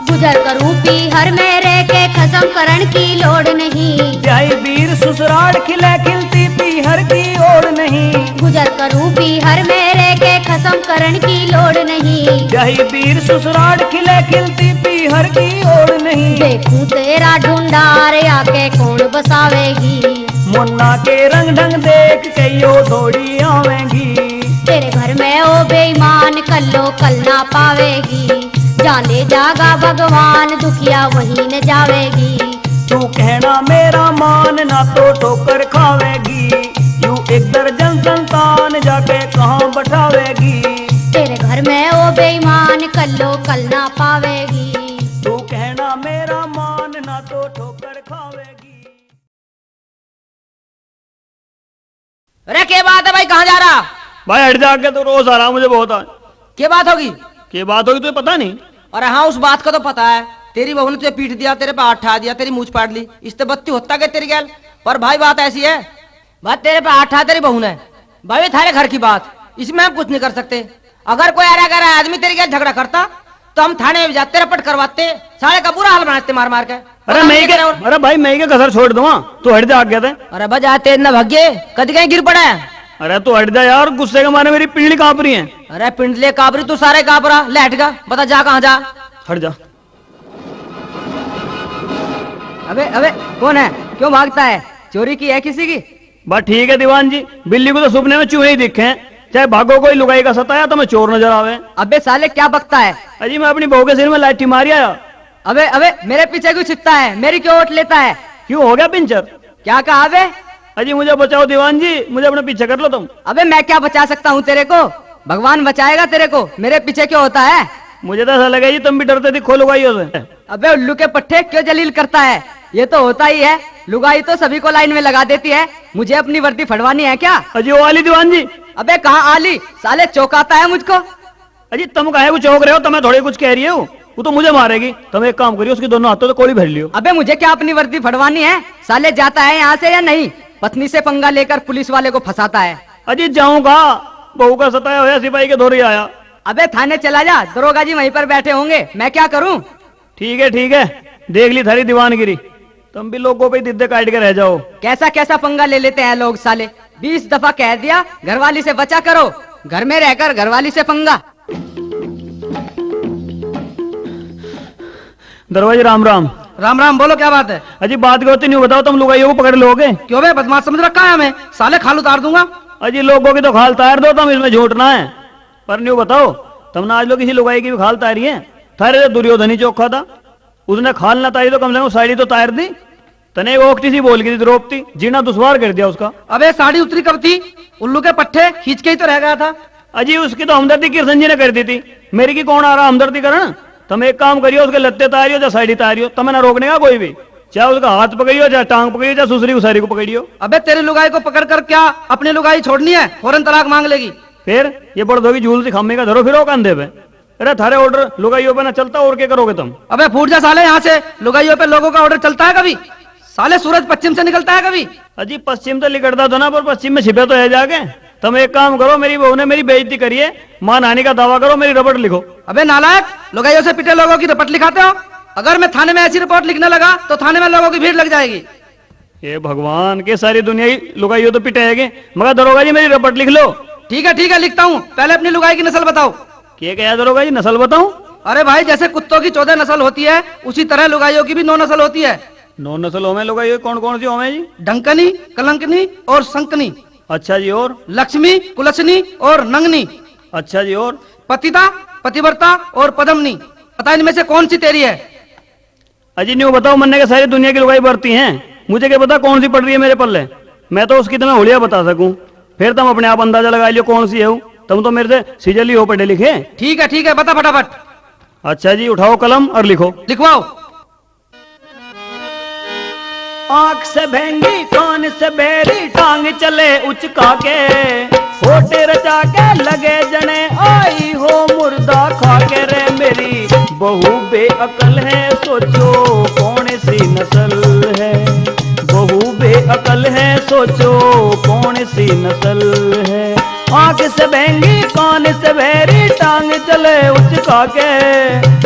[SPEAKER 6] गुजर करूं पी हर में रह के खसम करण की लोड़ नहीं।
[SPEAKER 2] जय वीर ससुराल खिले खिलती पीहर की ओर नहीं।
[SPEAKER 6] गुजर करूं पीहर मेरे के खसम करण की लोड़ नहीं।
[SPEAKER 2] यही वीर ससुराल खिले खिलती पीहर की ओर नहीं।
[SPEAKER 6] देखूं तेरा ढूंढार आके कौन बसावेगी।
[SPEAKER 2] मुन्ना के रंग ढंग देख के यो दौड़ी आवेगी।
[SPEAKER 6] तेरे घर में ओ बेईमान कल्लो कल ना पावेगी। जाने जागा भगवान दुखिया वहीं न जावेगी।
[SPEAKER 2] तू कहना मेरा मान ना तो ठोकर खावेगी। यू एक दर्जन संतान जाके कहाँ बैठावेगी।
[SPEAKER 6] तेरे घर में ओ बेईमान कल्लो कल ना पावेगी।
[SPEAKER 2] तू कहना मेरा मान ना तो ठोकर खावेगी।
[SPEAKER 3] अरे क्या बात है भाई, कहाँ जा रहा?
[SPEAKER 2] भाई हट जा के, तो रोज आ रहा मुझे बहुत आज।
[SPEAKER 3] क्या बात होगी?
[SPEAKER 2] क्या बात होगी तुझे पता नहीं?
[SPEAKER 3] अरे हाँ, उस बात का तो पता है। तेरी बहू ने तुझे पीट दिया, तेरे पे हाथ ठा दिया, तेरी मूछ पाट ली, इससे बत्ती होता क्या तेरी गैल? पर भाई बात ऐसी है, बात तेरे पे हाथ ठा तेरी बहू ने, भाई थारे घर की बात, इसमें हम कुछ नहीं कर सकते। अगर कोई अरे आदमी तेरी गैल झगड़ा करता तो हम थाने में जाते, रपट करवाते, साले का बुरा हाल बनाते मार मार के।
[SPEAKER 2] अरे भाई मैं क्या कसर छोड़ दूंगा, तू हट जा आगे थे।
[SPEAKER 3] अरे बजा तेज न भाग्य, कद कहीं गिर पड़ा है।
[SPEAKER 2] अरे तू हट जा यार, गुस्से के मारे मेरी पिंडली कांप रही है।
[SPEAKER 3] अरे पिंडले कांप रही, तू सारे कांप रहा, लेट का बता जा कहाँ जा।
[SPEAKER 2] हट जा।
[SPEAKER 5] अबे अबे कौन है, क्यों भागता है? चोरी की है किसी की?
[SPEAKER 2] बस ठीक है दीवान जी, बिल्ली को तो सपने में चूहे ही दिखे हैं, चाहे भागो कोई लुगाई का सताया तो मैं चोर नजर आवे।
[SPEAKER 5] अबे साले क्या बकता है?
[SPEAKER 2] अजी मैं अपनी बहू के सिर में लाठी मारी आया।
[SPEAKER 5] अबे अबे मेरे पीछे क्यों छिपता है, मेरी क्यों ओट लेता है?
[SPEAKER 2] क्यों हो गया पिंचर?
[SPEAKER 5] क्या कहा बे?
[SPEAKER 2] अजी मुझे बचाओ दीवान जी, मुझे अपने पीछे कर लो तुम।
[SPEAKER 5] अबे मैं क्या बचा सकता हूँ तेरे को, भगवान बचाएगा तेरे को, मेरे पीछे क्यों होता है?
[SPEAKER 2] मुझे तो ऐसा लगा जी तुम भी डरते दिखो लुगाइयों से।
[SPEAKER 5] अबे उल्लू के पट्टे क्यों जलील करता है, ये तो होता ही है, लुगाई तो सभी को लाइन में लगा देती है, मुझे अपनी वर्दी फड़वानी है क्या?
[SPEAKER 2] अजी वो वाली दीवान जी।
[SPEAKER 5] अबे कहाँ आली, साले चौंकाता है मुझको।
[SPEAKER 2] अजी तुम काहे को चौंक रहे हो, तुम्हें थोड़ी कुछ कह रही हो, वो तो मुझे मारेगी। तुम एक काम करियो, उसकी दोनों हाथों तो कोड़ी भर लियो।
[SPEAKER 5] अबे मुझे क्या अपनी वर्दी फड़वानी है, साले जाता है यहाँ से या नहीं? पत्नी से पंगा लेकर पुलिस वाले को फंसाता है।
[SPEAKER 2] अजी जाऊंगा, बहू का सताया होया सिपाही के धोरी आया।
[SPEAKER 5] अबे थाने चला जा, दरोगा जी वहीं पर बैठे होंगे, मैं क्या करूं?
[SPEAKER 2] ठीक है, देख ली थारी दीवानगिरी, तुम भी लोगों पे दिद्दे काट के रह जाओ।
[SPEAKER 5] कैसा कैसा पंगा ले लेते हैं लोग साले, 20 दफा कह दिया घरवाली से बचा करो, घर में रहकर घरवाली से पंगा।
[SPEAKER 2] दरवाजे राम राम।
[SPEAKER 3] राम राम, बोलो क्या बात है?
[SPEAKER 2] अजी बात को नहीं बताओ, तुम लुगाइयों को पकड़ लोगे?
[SPEAKER 3] क्यों बे, बदमाश समझ रखा है हमें, साले खाल उतार दूंगा।
[SPEAKER 2] अजी लोगों की तो खाल तार दो, तुम इसमें झूठना है। पर न्यू बताओ, तुमने आज लोग किसी लुगाई की भी खाल तारी है? थारे तो दुर्योधन ही चौखा था, उसने खाल ना तारी तो कम से कम साड़ी तो तार दी। तने ओखती सी बोल गई रोकती, जीना दुश्वार कर दिया उसका।
[SPEAKER 3] अबे साड़ी उतरी कब थी, उल्लू के पट्टे खींच के ही तो रह गया था।
[SPEAKER 2] अजी उसकी तो हमदर्दी किशन जी ने कर दी थी, मेरी की कौन आ रहा हमदर्दी करना। तुम एक काम करियो, उसके लत्ते तारियो या साड़ी तारियो, तुम्हें ना रोकने का कोई भी, चाहे उसका हाथ पकड़ियो, चाहे टांग पकड़ियो, चाहे सुसरी उसारी को पकड़ियो।
[SPEAKER 3] अबे तेरी लुगाई को पकड़ कर क्या अपनी लुगाई छोड़नी है, फौरन तलाक मांग लेगी।
[SPEAKER 2] फिर ये बड़ दोगी झूल दिखामे का धरो फिर कंधे पे। अरे थारे ऑर्डर लुगाइयों पे ना चलता, और क्या करोगे तुम?
[SPEAKER 3] अबे फूट जा साले यहाँ से, लुगाइयों पे लोगों का ऑर्डर चलता है कभी? साले सूरज पश्चिम से निकलता है कभी?
[SPEAKER 2] अजी पश्चिम तो लिकड़ता तो ना, पर पश्चिम में छिपे तो है जाके। तुम एक काम करो, मेरी बहू ने मेरी बेइज्जती करी है, मान आने का दावा करो, मेरी रपट लिखो।
[SPEAKER 3] अबे नालायक, लुगाइयों से पिटे लोगों की रपट लिखाते हो? अगर मैं थाने में ऐसी रिपोर्ट लिखने लगा तो थाने में लोगों की भीड़ लग जाएगी।
[SPEAKER 2] ये भगवान के सारी दुनिया की लुगाइयों तो पिटाएंगे, मगर दरोगा जी मेरी रपट लिख लो।
[SPEAKER 3] ठीक है लिखता हूँ, पहले अपनी लुगाई की नस्ल बताओ।
[SPEAKER 2] क्या दरोगा जी, नस्ल बताऊं?
[SPEAKER 3] अरे भाई, जैसे कुत्तों की 14 नस्ल होती है, उसी तरह लुगाइयों की भी 9 नस्ल होती है।
[SPEAKER 2] 9 नस्ल होमे लुगाइयों, कौन कौन सी होमे जी?
[SPEAKER 3] डंकनी, कलंकनी और संकनी।
[SPEAKER 2] अच्छा जी, और?
[SPEAKER 3] लक्ष्मी, कुलसनी और नंगनी।
[SPEAKER 2] अच्छा जी, और?
[SPEAKER 3] पतिता, पतिव्रता और पदमनी। पता इनमें से कौन सी तेरी है?
[SPEAKER 2] अजी न्यू बताओ, मन्ने के सारी दुनिया की लुगाई बढ़ती हैं, मुझे क्या पता कौन सी पड़ रही है मेरे पल्ले। मैं तो उसकी तुम्हें होलिया बता सकूं, फिर तुम अपने आप अंदाजा लगा लियो कौन सी है। तुम तो मेरे से सीजली हो पढ़े लिखे।
[SPEAKER 3] ठीक है, बता फटाफट।
[SPEAKER 2] अच्छा जी, उठाओ कलम और लिखो।
[SPEAKER 3] लिखवाओ।
[SPEAKER 2] आंख से भेंगी, कान से बेरी, टांग चले उचका के, होटे रचा के लगे जने, आई हो मुर्दा खा के। रे मेरी बहू बेअकल है, सोचो कौन सी नस्ल है। बहू बेअकल है, सोचो कौन सी नस्ल है। आंख से भेंगी, कान से बेरी, टांग चले उचका के,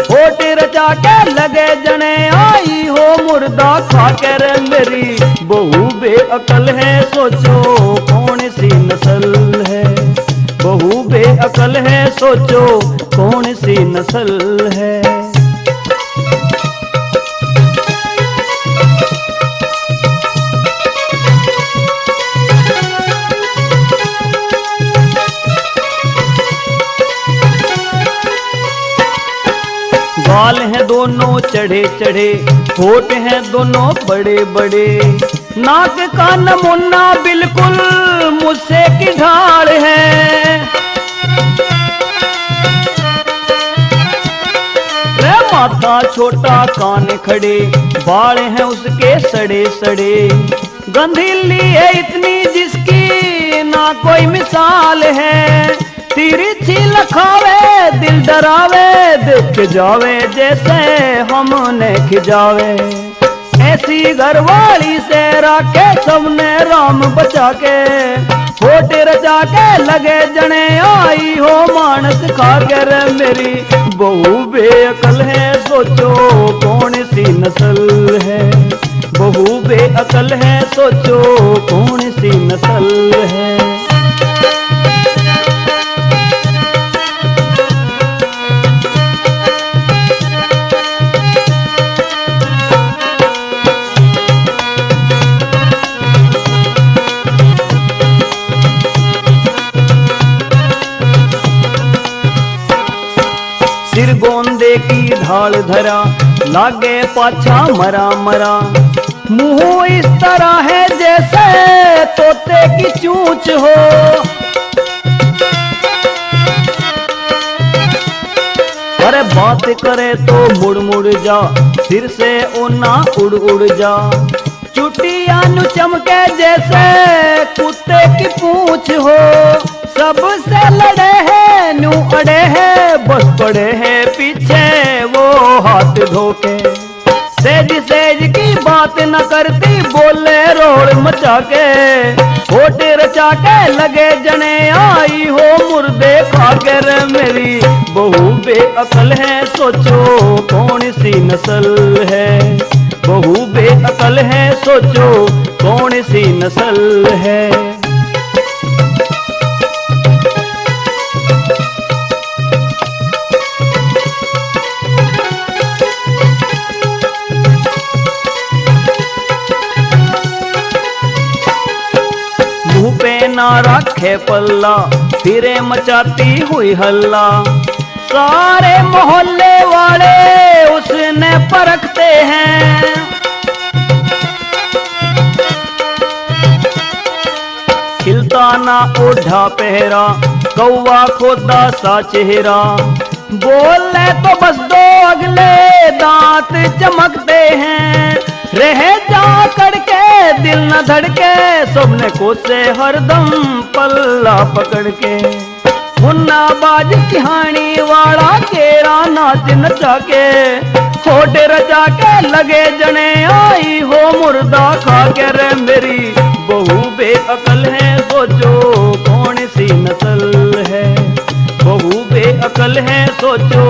[SPEAKER 2] होटे रचा के लगे जने आई हो मुर्दा खा के रे मेरी बहू बेअकल है सोचो कौन सी नस्ल है। बहू बेअकल है सोचो कौन सी नस्ल है। बाल हैं दोनों चढ़े चढ़े, होठ हैं दोनों बड़े बड़े, नाक का नमूना बिल्कुल मुझसे की ढाल है। माथा छोटा कान खड़े, बाल हैं उसके सड़े सड़े, गंधीली है इतनी जिसकी ना कोई मिसाल है। तिरछी लखावे दिल डरावे, देख जावे जैसे हमने खिजावे। ऐसी घरवाली से राखे सबने राम बचा के, होठ रचा के लगे जने आई हो मानस खा के रे मेरी बहू बेअकल है सोचो कौन सी नस्ल है। बहू बेअकल है सोचो कौन सी नस्ल है। सिर गोंदे की ढाल धरा, लागे पाछा मरा मरा, मुंह इस तरह है जैसे तोते की चूंच हो। अरे बात करे तो मुड़ मुड़ जा, सिर से ओना उड़ उड़ जा, चुटिया नु चमके जैसे कुत्ते की पूंछ हो। सबसे लड़े हैं नु अड़े हैं, बस पड़े हैं पीछे वो हाथ धोके। सेज सेज की बात न करती बोले रोड मचा के, होठ रचा के लगे जने आई हो मुर्दे खा के रे मेरी बहू बेअकल है सोचो कौन सी नस्ल है। बहू बेअकल है सोचो कौन सी नस्ल है। मुंह पे ना रखे पल्ला, फिरे मचाती हुई हल्ला, सारे मोहल्ले वाले उसने परखते हैं। खिलता ना ओढ़ा पहरा, कौवा खोदा सा चेहरा, बोले तो बस दो अगले दांत चमकते हैं। रह जा करके दिल न धड़के, सबने कोसे हरदम पल्ला पकड़ के। मुन्ना बाज सिहानी वाला केरा नाच नचा के, होठ रचा के लगे जने आई हो मुर्दा खा के रे मेरी बहू बेअकल है सोचो कौन सी नस्ल है। बहू बेअकल है सोचो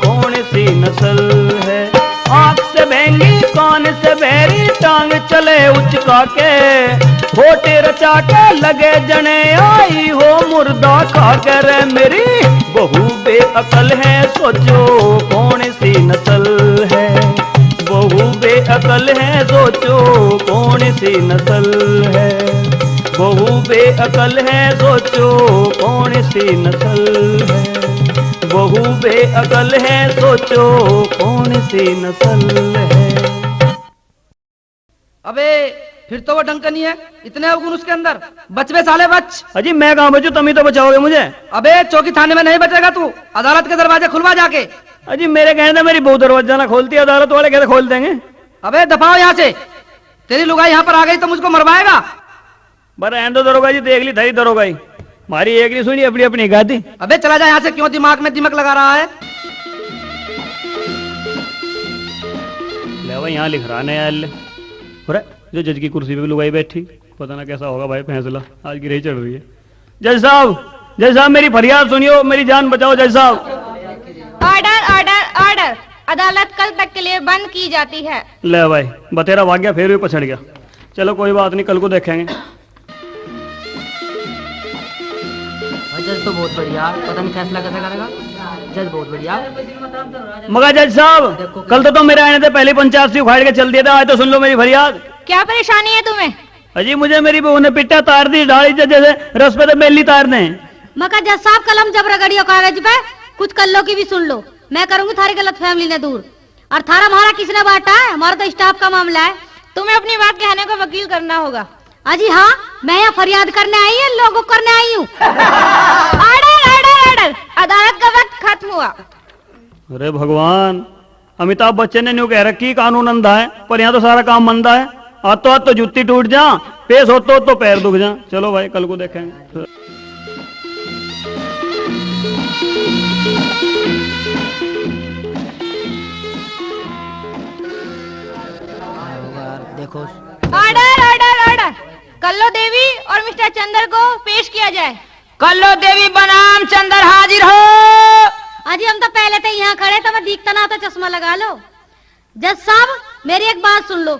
[SPEAKER 2] कौन सी नस्ल है। आँख से भेंगी कान से बहरी, टांग चले उचका के, होठ रचा के लगे जने आई हो मुर्दा खा के रे मेरी बहू बेअकल है सोचो कौन सी नस्ल है। बहू बेअकल है सोचो कौन सी नस्ल है। बहू बेअकल है सोचो कौन सी नस्ल है। बहू बेअकल है सोचो कौन सी नस्ल है।
[SPEAKER 3] अबे फिर तो वो ढंग का नहीं है, इतने अवगुण उसके अंदर। बच बे साले बच।
[SPEAKER 2] अजी मैं कहाँ बचू, तुम ही तो बचाओगे मुझे।
[SPEAKER 3] अबे चौकी थाने में नहीं बचेगा तू, अदालत के दरवाजे खुलवा जाके।
[SPEAKER 2] अजी मेरे कहने मेरी बहू दरवाजा ना खोलती, अदालत वाले कैसे खोल देंगे।
[SPEAKER 3] अबे दफाओ यहाँ से, तेरी लुगाई यहाँ पर आ गई तो मुझको मरवाएगा।
[SPEAKER 2] बड़ा एंडो दरोगा जी देख ली थारी दरोगाई, मारी एक नहीं सुनी अपनी अपनी गाती।
[SPEAKER 3] अबे चला जा यहाँ से, क्यों दिमाग में दिमक लगा रहा है।
[SPEAKER 2] ले भाई यहाँ लिख रहा है यार, ले जो जज की कुर्सी पे भी लुगाई बैठी, पता ना कैसा होगा भाई फैसला, आज की रही चढ़ रही है। जज साहब मेरी फरियाद सुनियो, मेरी जान बचाओ जज साहब।
[SPEAKER 4] Order order order.
[SPEAKER 7] अदालत कल तक के लिए बंद की जाती है।
[SPEAKER 2] ले भाई, बतेरा भाग गया, फिर भी पछड़ गया। चलो कोई बात नहीं, कल को देखेंगे।
[SPEAKER 3] जज तो बहुत बढ़िया, पता नहीं फैसला कैसे करेगा। जज बहुत बढ़िया।
[SPEAKER 2] मगर जज साहब, कल तो तुम मेरे आने से पहले पंचायत से उखाड़ के चल दिया था, आज तो सुन लो मेरी फरियाद।
[SPEAKER 7] क्या परेशानी है तुम्हें?
[SPEAKER 2] अजी मुझे मेरी बहू ने पिट्टा तार दी, ढाली जैसे रस पे तो बेली तार दे।
[SPEAKER 4] मका जज साहब कलम जब रगड़ियो कागज पे, कुछ कल्लो की भी सुन लो। मैं करूंगी थारी गलत फैमिली ने दूर, और थारा हमारा किसने बांटा है? हमारा तो स्टाफ का मामला है।
[SPEAKER 7] तुम्हें अपनी बात कहने को वकील करना होगा।
[SPEAKER 4] अजी हाँ, मैं यहाँ फरियाद करने आई है, लोगों को करने आई हूँ।
[SPEAKER 7] ऑर्डर ऑर्डर ऑर्डर, अदालत का वक्त खत्म हुआ।
[SPEAKER 2] अरे भगवान, अमिताभ बच्चन ने न्यू कह रखी कानून अंधा है, पर यहाँ तो सारा काम मंदा है। हाथ तो जुत्ती टूट जा, पेश हो तो पैर दुख जा। चलो भाई कल को देखेंगे।
[SPEAKER 3] देखो,
[SPEAKER 7] ऑर्डर ऑर्डर ऑर्डर, कल्लो देवी और मिस्टर चंदर को पेश किया जाए।
[SPEAKER 3] कल्लो देवी बनाम चंदर हाजिर हो।
[SPEAKER 4] अजी हम तो पहले थे यहाँ खड़े, तो मैं दिखता ना तो चश्मा लगा लो। जज साहब मेरी एक बात सुन लो,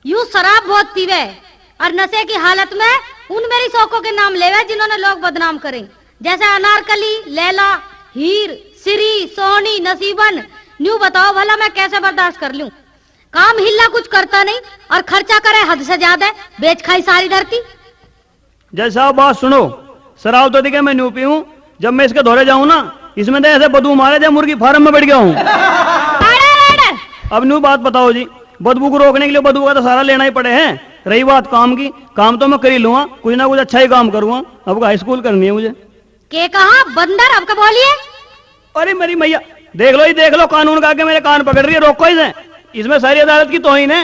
[SPEAKER 4] यूं शराब बहुत पीवे और नशे की हालत में उन मेरी शौकों के नाम लेवे जिन्होंने लोग बदनाम करें, जैसे अनारकली, लैला, हीर, सिरी, सोनी, नसीबन। न्यू बताओ भला मैं कैसे बर्दाश्त कर लूं? काम हिल्ला कुछ करता नहीं और खर्चा करे हद से ज्यादा, बेच खाई सारी धरती।
[SPEAKER 2] जज साहब बात सुनो, शराब तो दिखे मैं न्यू पीऊं, जब मैं इसके धोरे जाऊं ना, इसमें तो ऐसे बदबू मारे जब मुर्गी फार्म में बैठ गया हूँ। अब न्यू बात बताओ जी, बदबू को रोकने के लिए बदबू का तो सारा लेना ही पड़े हैं। रही बात काम की, काम तो मैं कर ही लूंगा, कुछ ना कुछ अच्छा ही काम करूंगा। अब हाई स्कूल करनी है मुझे।
[SPEAKER 4] के कहा बंदर, अब का बोलिए।
[SPEAKER 2] अरे मेरी मैया, देख लो ही देख लो, कानून का के मेरे कान पकड़ रही है, रोको इसे, इसमें सारी अदालत की तौहीन है।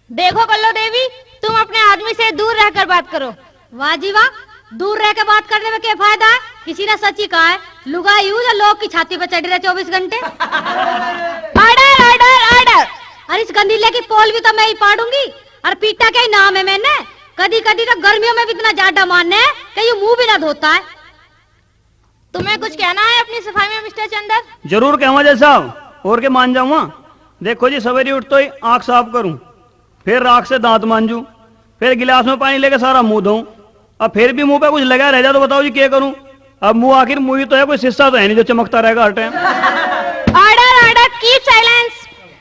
[SPEAKER 7] देखो कल्लो देवी, तुम अपने आदमी से दूर रहकर बात करो।
[SPEAKER 4] वाह जी वाह, दूर रह के बात करने में क्या फायदा है? किसी ने सच ही कहा है, लुगाई यूं जो लोग की छाती पर चढ़ रहे 24 घंटे।
[SPEAKER 7] ऑर्डर ऑर्डर ऑर्डर,
[SPEAKER 4] और इस गंदीले की पोल भी तो मैं ही पाड़ूंगी, और पीटा क्या ही नाम है मैंने। कदी कदी तो गर्मियों में भी इतना जाडा मारने है कि ये मुंह भी ना धोता है।
[SPEAKER 7] तुम्हें कुछ कहना है अपनी सफाई में मिस्टर चंदर?
[SPEAKER 2] जरूर कहूँगा जज साहब, और के मान जाऊंगा। देखो जी, सवेरे उठ तो ही आंख साफ करूं, फिर राख से दांत मांजूं, फिर गिलास में पानी लेके सारा मुंह धोऊं, अब फिर भी मुंह पे कुछ लगा रह जाए तो बताओ जी क्या करूं? अब मुंह आखिर मुंह ही तो है, कोई शीशा तो है नहीं जो चमकता रहेगा हर time.
[SPEAKER 7] Order order, keep silence.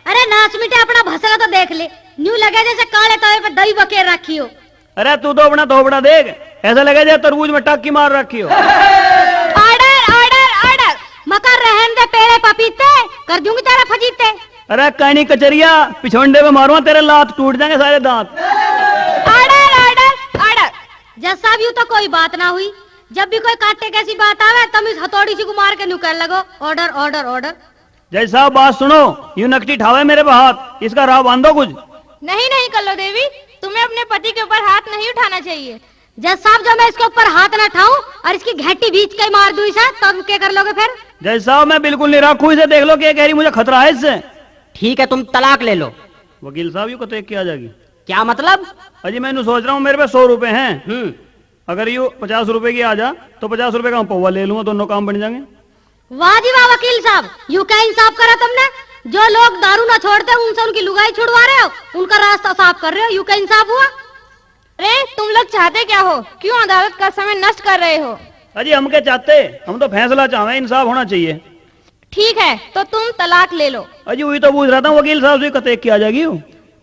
[SPEAKER 4] अरे नाच मिटे अपना भसला तो देख ले, न्यू लगे जैसे काले तवे पे दही बकेर रखी हो।
[SPEAKER 2] अरे तू तो अपना थोबड़ा देख, ऐसा लगे जैसे तरबूज में टाकी मार रखी हो।
[SPEAKER 7] ऑर्डर ऑर्डर ऑर्डर,
[SPEAKER 4] मकर रहन दे पेड़े पपीते, कर दूंगी तेरा फजीते।
[SPEAKER 2] अरे कहनी कचरिया, पिछोंडे में मारूंगा तेरे लात टूट जाएंगे सारे दांत।
[SPEAKER 7] ऑर्डर ऑर्डर ऑर्डर,
[SPEAKER 4] जज साहब यूं तो कोई बात ना हुई, जब भी कोई काटे कैसी बात आवे तुम इस हथौड़ी से मार के नुकर लगो। Order order order.
[SPEAKER 2] जज साहब बात सुनो, यूं नकटी ठावे मेरे पे हाथ, इसका राह बांधो कुछ।
[SPEAKER 7] नहीं नहीं कल्लो देवी, तुम्हें अपने पति के ऊपर हाथ नहीं उठाना चाहिए।
[SPEAKER 4] जज साहब जो मैं इसके ऊपर हाथ ना उठाऊं और इसकी घाटी बीच के मार दूं इसे, तब क्या कर लोगे फिर?
[SPEAKER 2] जज साहब मैं बिल्कुल नहीं रखूं इसे, देख लो क्या कह रही, मुझे खतरा है इससे।
[SPEAKER 3] ठीक है, तुम तलाक ले लो।
[SPEAKER 2] वकील साहब यूं कतो क्या जाएगी?
[SPEAKER 3] क्या मतलब?
[SPEAKER 2] अजी मैं सोच रहा हूँ मेरे पे 100 रुपए हैं, अगर यू 50 रुपए की आ जा तो 50 रुपए का पौवा ले लूंगा, दोनों काम बन जाएंगे।
[SPEAKER 4] वाह जी वाह वकील साहब, यू क्या इंसाफ करा तुमने? जो लोग दारू ना छोड़ते उनसे उनकी लुगाई छुड़वा रहे हो, उनका रास्ता साफ कर रहे हो, यू क्या इंसाफ हुआ?
[SPEAKER 7] अरे तुम लोग चाहते क्या हो? क्यों अदालत का समय नष्ट कर रहे हो?
[SPEAKER 2] अजी हम क्या चाहते, हम तो फैसला चाहे, इंसाफ होना चाहिए।
[SPEAKER 7] ठीक है, तो तुम तलाक ले लो।
[SPEAKER 2] अजी वही तो पूछ रहा था वकील साहब से, कते क्या आ जाएगी?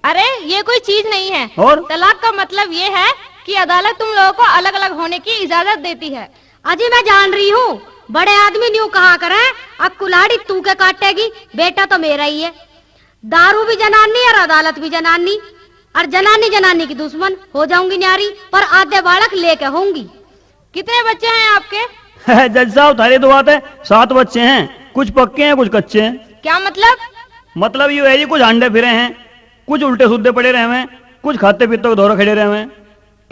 [SPEAKER 7] अरे ये कोई चीज नहीं है,
[SPEAKER 2] और
[SPEAKER 7] तलाक का मतलब ये है कि अदालत तुम लोगों को अलग अलग होने की इजाजत देती है।
[SPEAKER 4] अजी मैं जान रही हूँ, बड़े आदमी न्यू कहा करे, अब कुल्हाड़ी तू के काटेगी, बेटा तो मेरा ही है। दारू भी जनानी और अदालत भी जनानी, और जनानी जनानी की दुश्मन हो जाऊंगी न्यारी, पर आधे बालक लेके होंगी।
[SPEAKER 7] कितने बच्चे हैं आपके?
[SPEAKER 2] जज साहब थारी तो बात है, 7 बच्चे हैं, कुछ पक्के हैं कुछ कच्चे हैं।
[SPEAKER 7] क्या मतलब?
[SPEAKER 2] मतलब ये है जी, कुछ अंडे फिरे हैं, कुछ उल्टे सुद्दे पड़े रहे हैं, कुछ खाते पीते को दौरा खड़े रहे हैं।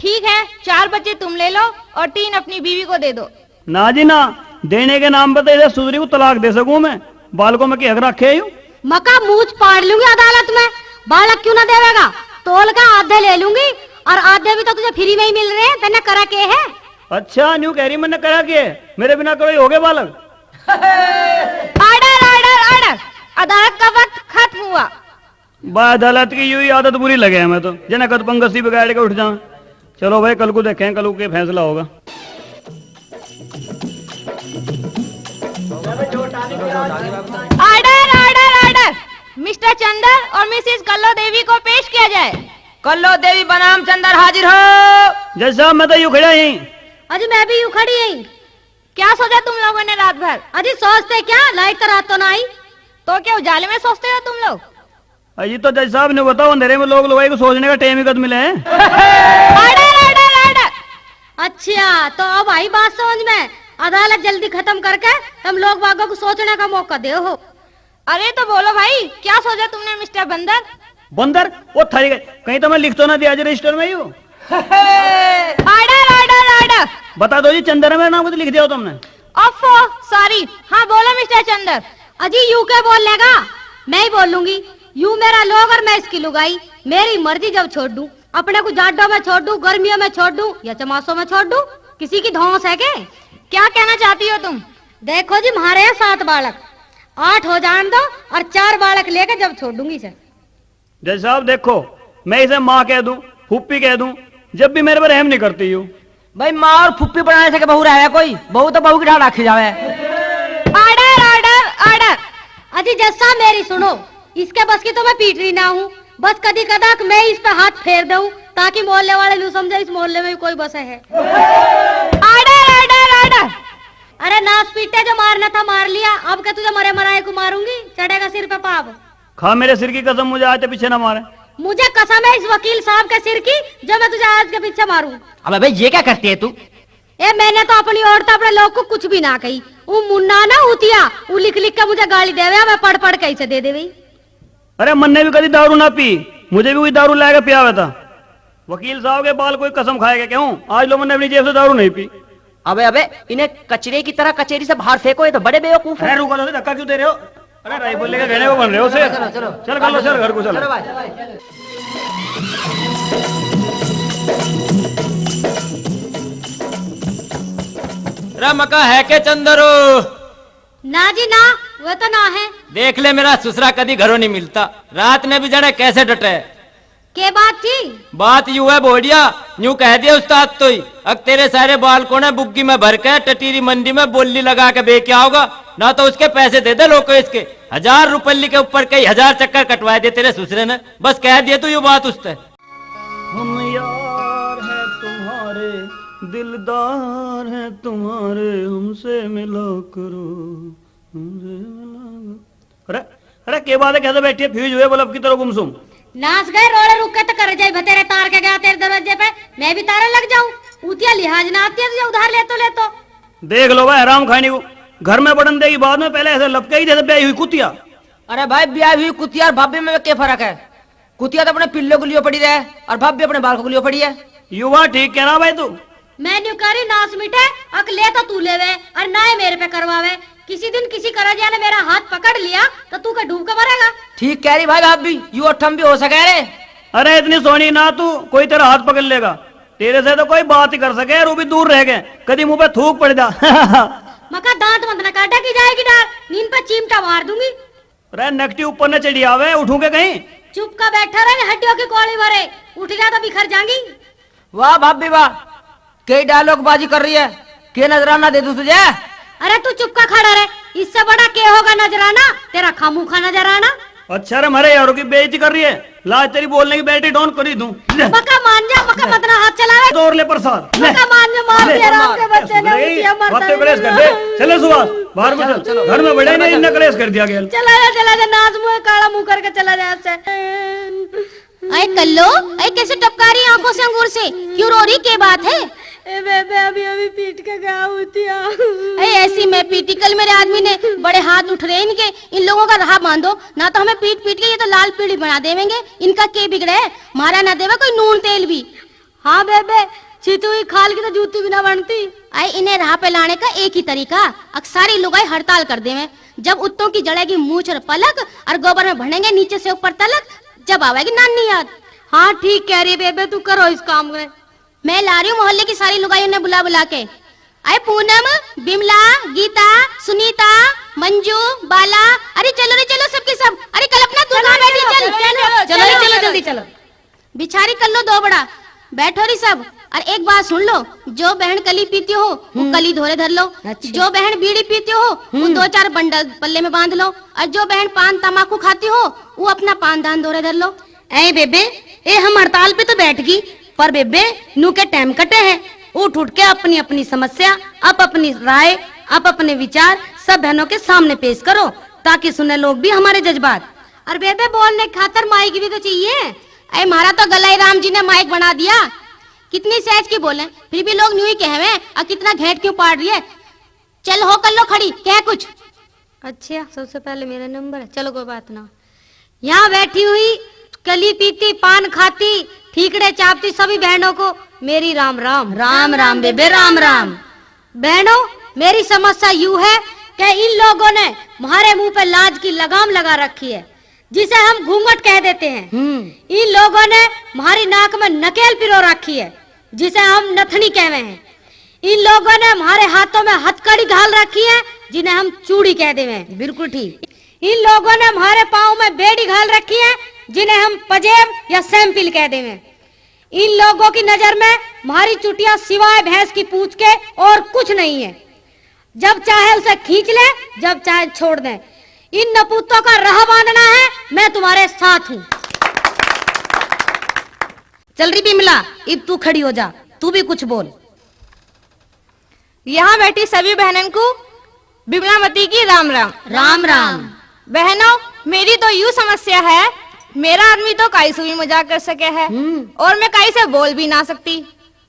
[SPEAKER 7] ठीक है, 4 बच्चे तुम ले लो और 3 अपनी बीवी को दे दो।
[SPEAKER 2] ना जी ना, देने के नाम पर तो इधर सुधरी को तलाक दे सकूं मैं, बालकों में क्या हक रखे है?
[SPEAKER 4] मका मूछ पाड़ लूंगी अदालत में, बालक क्यों ना देवेगा? तोल का आधे ले लूंगी, और आधे भी तो तुझे फ्री में ही मिल रहे हैं, तेने करा के है?
[SPEAKER 2] अच्छा न्यू कह रही मैंने करा के, मेरे बिना कभी हो गए बालक?
[SPEAKER 7] ऑर्डर ऑर्डर ऑर्डर, अदालत
[SPEAKER 2] अदालत की यूं ही आदत बुरी लगे हमें तो जना कद पंगसी बिगाड़ के उठ जाऊं। चलो भाई कल को देखें, कल को के फैसला होगा।
[SPEAKER 7] Order order order, mister Chandar और मिसेस कल्लो देवी को पेश किया जाए।
[SPEAKER 3] कल्लो देवी बनाम चंदर हाजिर हो।
[SPEAKER 2] जज साहब मैं तो यूं खड़ा ही।
[SPEAKER 4] अजी मैं भी यूं खड़ी हई।
[SPEAKER 7] क्या सोचा तुम लोगों ने रात भर?
[SPEAKER 4] अजी सोचते क्या, लाइट तो रात तो ना आई।
[SPEAKER 7] तो क्या उजाले में सोचते हो तुम लोग?
[SPEAKER 2] अजी तो जज साहब ने बताओ, अंधेरे में लोग लोग को सोचने का टाइम ही कद मिले हैं।
[SPEAKER 7] Order order order.
[SPEAKER 4] अच्छा तो अब आई बात समझ में। अदालत जल्दी खत्म करके तुम लोग बागों को सोचने का मौका दे हो।
[SPEAKER 7] अरे तो बोलो भाई, क्या सोचा तुमने मिस्टर बंदर?
[SPEAKER 2] बंदर वो थारी गए कहीं, तो मैं लिख तो ना दिया रजिस्टर में यूं।
[SPEAKER 7] Order order order.
[SPEAKER 2] बता दो जी, चंदर में नाम तो लिख दिया हो तुमने।
[SPEAKER 7] ओफो सॉरी। हाँ बोलो मिस्टर चंदर।
[SPEAKER 4] अजी यू के बोल लेगा, मैं ही बोल लूंगी। यू मेरा लोग और मैं इसकी लुगाई। मेरी मर्जी जब छोड़ दूं, अपने को जाडों में छोड़ दूं, गर्मियों में छोड़ दूं या चमासों में छोड़ दूं, किसी की धौंस है के?
[SPEAKER 7] क्या कहना चाहती हो तुम?
[SPEAKER 4] देखो जी हमारे यहाँ 7 बालक, 8 हो जान दो और 4 बालक लेके जब छोड़ दूंगी इसे।
[SPEAKER 2] जज साहब देखो, मैं इसे माँ कह दूं, फूफी कह दूं, जब भी मेरे पर रहम नहीं करती हूँ।
[SPEAKER 3] भाई माँ और फुप्पी बनाने से के बहू रहे कोई, बहू तो बहू की ढाल रखी जावे।
[SPEAKER 7] Order order order.
[SPEAKER 4] अजी जज साहब मेरी सुनो, इसके बस की तो मैं पीट रही ना हूँ। बस कदी कदाक मैं इस पे हाथ फेर दूं ताकि मोहल्ले वाले लोग समझे इस मोहल्ले में कोई बसा है।
[SPEAKER 7] Order order order.
[SPEAKER 4] अरे नाच पीटे जो मारना था मार लिया, अब क्या तुझे मरे मराए को मारूंगी? चढ़ेगा सिर पे पाप।
[SPEAKER 2] खा मेरे सिर की कसम, मुझे आज पीछे ना मारे।
[SPEAKER 4] मुझे कसम है इस वकील साहब के सिर की, जो मैं तुझे आज के पीछे मारूं।
[SPEAKER 3] अबे भाई ये क्या करती है तू?
[SPEAKER 4] ए मैंने तो अपनी औरत अपने लोग को कुछ भी ना कही। वो मुन्ना ना उतिया, वो लिख लिख के मुझे गाली देवे, मैं पढ़ पढ़ के इसे दे देवी।
[SPEAKER 2] अरे मन ने भी कभी दारू ना पी, मुझे भी वही दारू लाएगा पिया हुआ था। वकील साहब के बाल कोई कसम खाएगा क्यों? आज लोगों ने अपनी जेब से दारू नहीं पी।
[SPEAKER 3] अबे अबे इन्हें कचरे की तरह कचेरी से बाहर फेंको, ये तो बड़े बेवकूफ हैं।
[SPEAKER 2] अरे रुको तो, धक्का क्यों दे रहे हो? अरे राइफल लेकर घेरे को बन रहे हो से? चलो चल कर लो सर, घर को चलो।
[SPEAKER 8] मका है के चंदरो?
[SPEAKER 4] ना जी ना, वो तो ना है।
[SPEAKER 8] देख ले मेरा ससुरा कभी घरों नहीं मिलता, रात ने भी जड़े कैसे डटे।
[SPEAKER 4] के बात थी?
[SPEAKER 8] बात यू है बोडिया, यूं कह दिया उस्ताद तो ही, अब तेरे सारे बालकों ने बुग्गी में भर के टटीरी मंडी में बोली लगा के बे क्या होगा ना, तो उसके पैसे दे दे लोग इसके। 1000 रुपये के ऊपर कई 1000 चक्कर कटवाए दे तेरे ससुरे ने, बस कह दिया तू यू बात उससे।
[SPEAKER 2] हम यार है तुम्हारे, दिलदार है तुम्हारे, हमसे मिला करो, हमसे मिला करो। अरे अरे के बात है, कैसे बैठी है फ्यूज हुए बल्ब की तरह गुमसुम?
[SPEAKER 4] नाच गए रोड़े रुक के तो कर जाए तेरे तार के गया तेरे दरवाजे पे, मैं भी तारे लग जाऊं। उतिया लिहाज ना आती है तुझे, उधार ले तो।
[SPEAKER 2] देख लो भाई हराम खाने को, घर में बटन देगी बाद में, पहले ऐसे लपके ही जैसे ब्याही हुई कुतिया।
[SPEAKER 3] अरे भाई ब्याह हुई कुतिया और भाभी में क्या फर्क है? कुतिया तो अपने पिल्लों को लिए पड़ी रहे और भाभी अपने बाल को लिए पड़ी है।
[SPEAKER 2] युवा ठीक कह रहा भाई तू।
[SPEAKER 4] मैं न्यू करी नाच मिटे, अक ले तो तू लेवे और ना ही मेरे पे करवावे। किसी दिन किसी करजिया ने मेरा हाथ पकड़ लिया तो तू का डूब के मरेगा।
[SPEAKER 3] ठीक कह रही भाई भाभी, यू अठम भी हो सके रे।
[SPEAKER 2] अरे इतनी सोनी ना तू, कोई तेरा हाथ पकड़ लेगा, तेरे से तो कोई बात ही कर सके, वो भी दूर रह गए, कभी मुंह पे थूक पड़ जा।
[SPEAKER 4] मका दांत मत न काटा की जाएगी डार, नींद पे चिमटा मार दूंगी।
[SPEAKER 2] अरे नकटी ऊपर न चढ़ी आवे, उठूंगे कहीं?
[SPEAKER 4] चुप का बैठा रहे, हड्डियों की कोड़ी भरे, उठ जा तो बिखर जाएंगी।
[SPEAKER 3] वाह भाभी वाह, कई डायलॉग बाजी कर रही है, के नजराना दे दूं तुझे?
[SPEAKER 4] अरे तू चुप का खड़ा रहे, इससे बड़ा क्या होगा नजराना, तेरा खामूखा नजराना।
[SPEAKER 2] अच्छा रे हमारे यारों की बेइज्जती कर रही है, लाज तेरी बोलने की बैटरी डाउन करी दूं।
[SPEAKER 4] मका मान जा, मका मत ना हाथ चलावे।
[SPEAKER 2] जोर ले प्रसाद,
[SPEAKER 4] मका मान जा, मार दिया राम के बच्चे ने, उठिया मरता
[SPEAKER 2] बातें कलेश कर दे। चले सुभाष बाहर में चल, घर में बड़े ने इन्हें कलेश कर दिया गया।
[SPEAKER 4] चला जा नाच मुंह काला मुंह करके चला जा से।
[SPEAKER 7] अरे कल्लो, अरे कैसे टपकारी आंखों से अंगूर से, क्यों रो रही, क्या बात है?
[SPEAKER 4] ए बेबे अभी पीट के गया उतिया।
[SPEAKER 7] अरे ऐसी मैं पीटी, कल मेरे आदमी ने बड़े हाथ उठ रहे इनके, इन लोगों का रहा बांधो ना, तो हमें पीट पीट के ये तो लाल पीढ़ी बना देवेंगे। इनका के बिगड़े, मारा ना देवे कोई नून तेल भी।
[SPEAKER 4] हाँ बेबे, छितू हुई खाल की तो जूती भी ना बनती।
[SPEAKER 7] अरे इन्हें राह पे लाने का एक ही तरीका, अक्सारी लुगाई हड़ताल कर देवे, जब उत्तों की जड़ेगी मूछ और पलक और गोबर में भरेंगे नीचे से ऊपर तलक, जब आवेगी नानी याद।
[SPEAKER 4] हाँ ठीक कह रही है बेबे, तू करो इस काम में।
[SPEAKER 7] मैं ला रही हूँ मोहल्ले की सारी लुगाइयों ने बुला बुला के। अरे पूनम, बिमला, गीता, सुनीता, मंजू, बाला, अरे चलो रे चलो सबके सब, अरे कल्पना तू कहाँ बैठी, चल
[SPEAKER 6] चलो रे, चलो जल्दी चलो।
[SPEAKER 7] बिछारी कर लो दो बड़ा, बैठो रे सब। और एक बात सुन लो, जो बहन कली पीती हो वो कली धोरे धर लो,
[SPEAKER 6] अच्छा।
[SPEAKER 7] जो बहन बीड़ी पीती हो वो 2-4 बंडल पल्ले में बांध लो, और जो बहन पान तमाकू खाती हो वो अपना पान दान धोरे धर लो।
[SPEAKER 6] ए बेबे, ए हम हड़ताल पे तो बैठ गई, पर बेबे नू के टाइम कटे हैं। उठ उठ के अपनी अपनी समस्या, आप अपनी राय, आप अपने विचार सब बहनों के सामने पेश करो, ताकि सुने लोग भी हमारे जज्बात।
[SPEAKER 4] और बेबे बोलने खातर माइक भी तो चाहिए।
[SPEAKER 7] अरे मारा तो गला ही राम जी ने माइक बना दिया, कितनी सहज की बोले, फिर भी लोग न्यू ही कहवे, और कितना घेट क्यों पाड़ रही है। चल हो कर लो खड़ी, क्या कुछ।
[SPEAKER 4] अच्छा सबसे पहले मेरा नंबर है, चलो कोई बात ना। यहाँ बैठी हुई कली पीती पान खाती ठीकड़े चापती सभी बहनों को मेरी राम राम।
[SPEAKER 6] राम राम बेबे, राम राम।
[SPEAKER 4] बहनों मेरी समस्या यूं है कि इन लोगों ने हमारे मुंह पे लाज की लगाम लगा रखी है, जिसे हम घूंघट कह देते हैं। इन लोगों ने हमारी नाक में नकेल पिरो रखी है, जिसे हम नथनी कहते हैं। इन लोगों ने हमारे हाथों में हथकड़ी घाल रखी है, जिन्हें हम चूड़ी कह देते हैं।
[SPEAKER 6] बिल्कुल ठीक।
[SPEAKER 4] इन लोगों ने हमारे पाँव में बेड़ी घाल रखी है, जिन्हें हम पजेब या सैंपिल कह देते हैं। इन लोगों की नजर में हमारी चुटिया सिवाय भैंस की पूंछ के और कुछ नहीं है। जब चाहे उसे खींच ले, जब चाहे छोड़ दे। इन नपूतों का राह बांधना है, मैं तुम्हारे साथ हूँ।
[SPEAKER 6] चल रही बिमला, अब तू खड़ी हो जा, तू भी कुछ बोल।
[SPEAKER 9] यहाँ बैठी सभी बहनों को बिमलामती की राम राम।
[SPEAKER 6] राम राम।
[SPEAKER 9] बहनों मेरी तो यूं समस्या है, मेरा आदमी तो काई से भी मजाक कर सके है, और मैं काई से बोल भी ना सकती।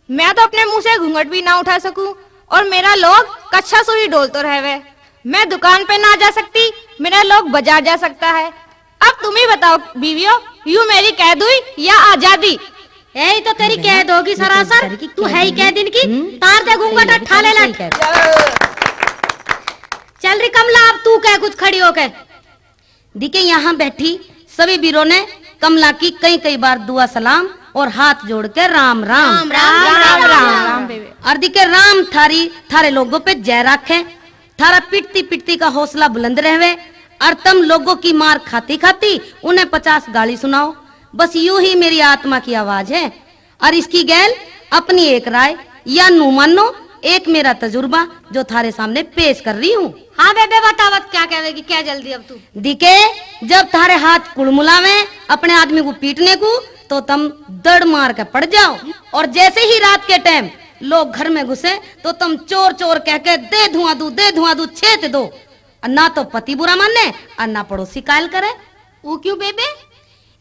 [SPEAKER 9] मैं तो अपने मुंह से घूंघट भी ना उठा सकूं, और मेरा लोग कच्चा सुई डोल तो रहे। मैं दुकान पे ना जा सकती, मेरा लोग बाजार जा सकता है। अब तुम ही बताओ बीवियों, यूं मेरी कैद हुई या आजादी?
[SPEAKER 4] यही तो तेरी कैद होगी सरासर, तू है ही कैद दिन की। तार दे घूंघट ठाले लट। चल रही कमला, अब तू कह कुछ खड़ी होकर।
[SPEAKER 6] दिखे यहाँ बैठी सभी वीरों ने कमला की कई बार दुआ सलाम और हाथ जोड़ के राम राम।
[SPEAKER 9] राम बेबे।
[SPEAKER 6] और दिखे राम थारे लोगों पे जय रखे, थारा पिटती पिटती का हौसला बुलंद रहे, और तुम लोगों की मार खाती खाती उन्हें 50 गाली सुनाओ। बस यूं ही मेरी आत्मा की आवाज है, और इसकी गैल अपनी एक राय या नू मानो एक मेरा तजुर्बा जो थारे सामने पेश कर रही हूँ।
[SPEAKER 4] हाँ बेबे बतावत क्या कहेगी, क्या जल्दी अब तू।
[SPEAKER 6] दिखे जब थारे हाथ कुड़मुलावे अपने आदमी को पीटने को, तो तुम दड़ मार के पड़ जाओ, और जैसे ही रात के टाइम लोग घर में घुसे तो तुम चोर चोर कह के दे धुआं दू छेत दो, और ना तो पति बुरा माने और ना पड़ोसी कायल करे।
[SPEAKER 7] वो क्यों बेबे?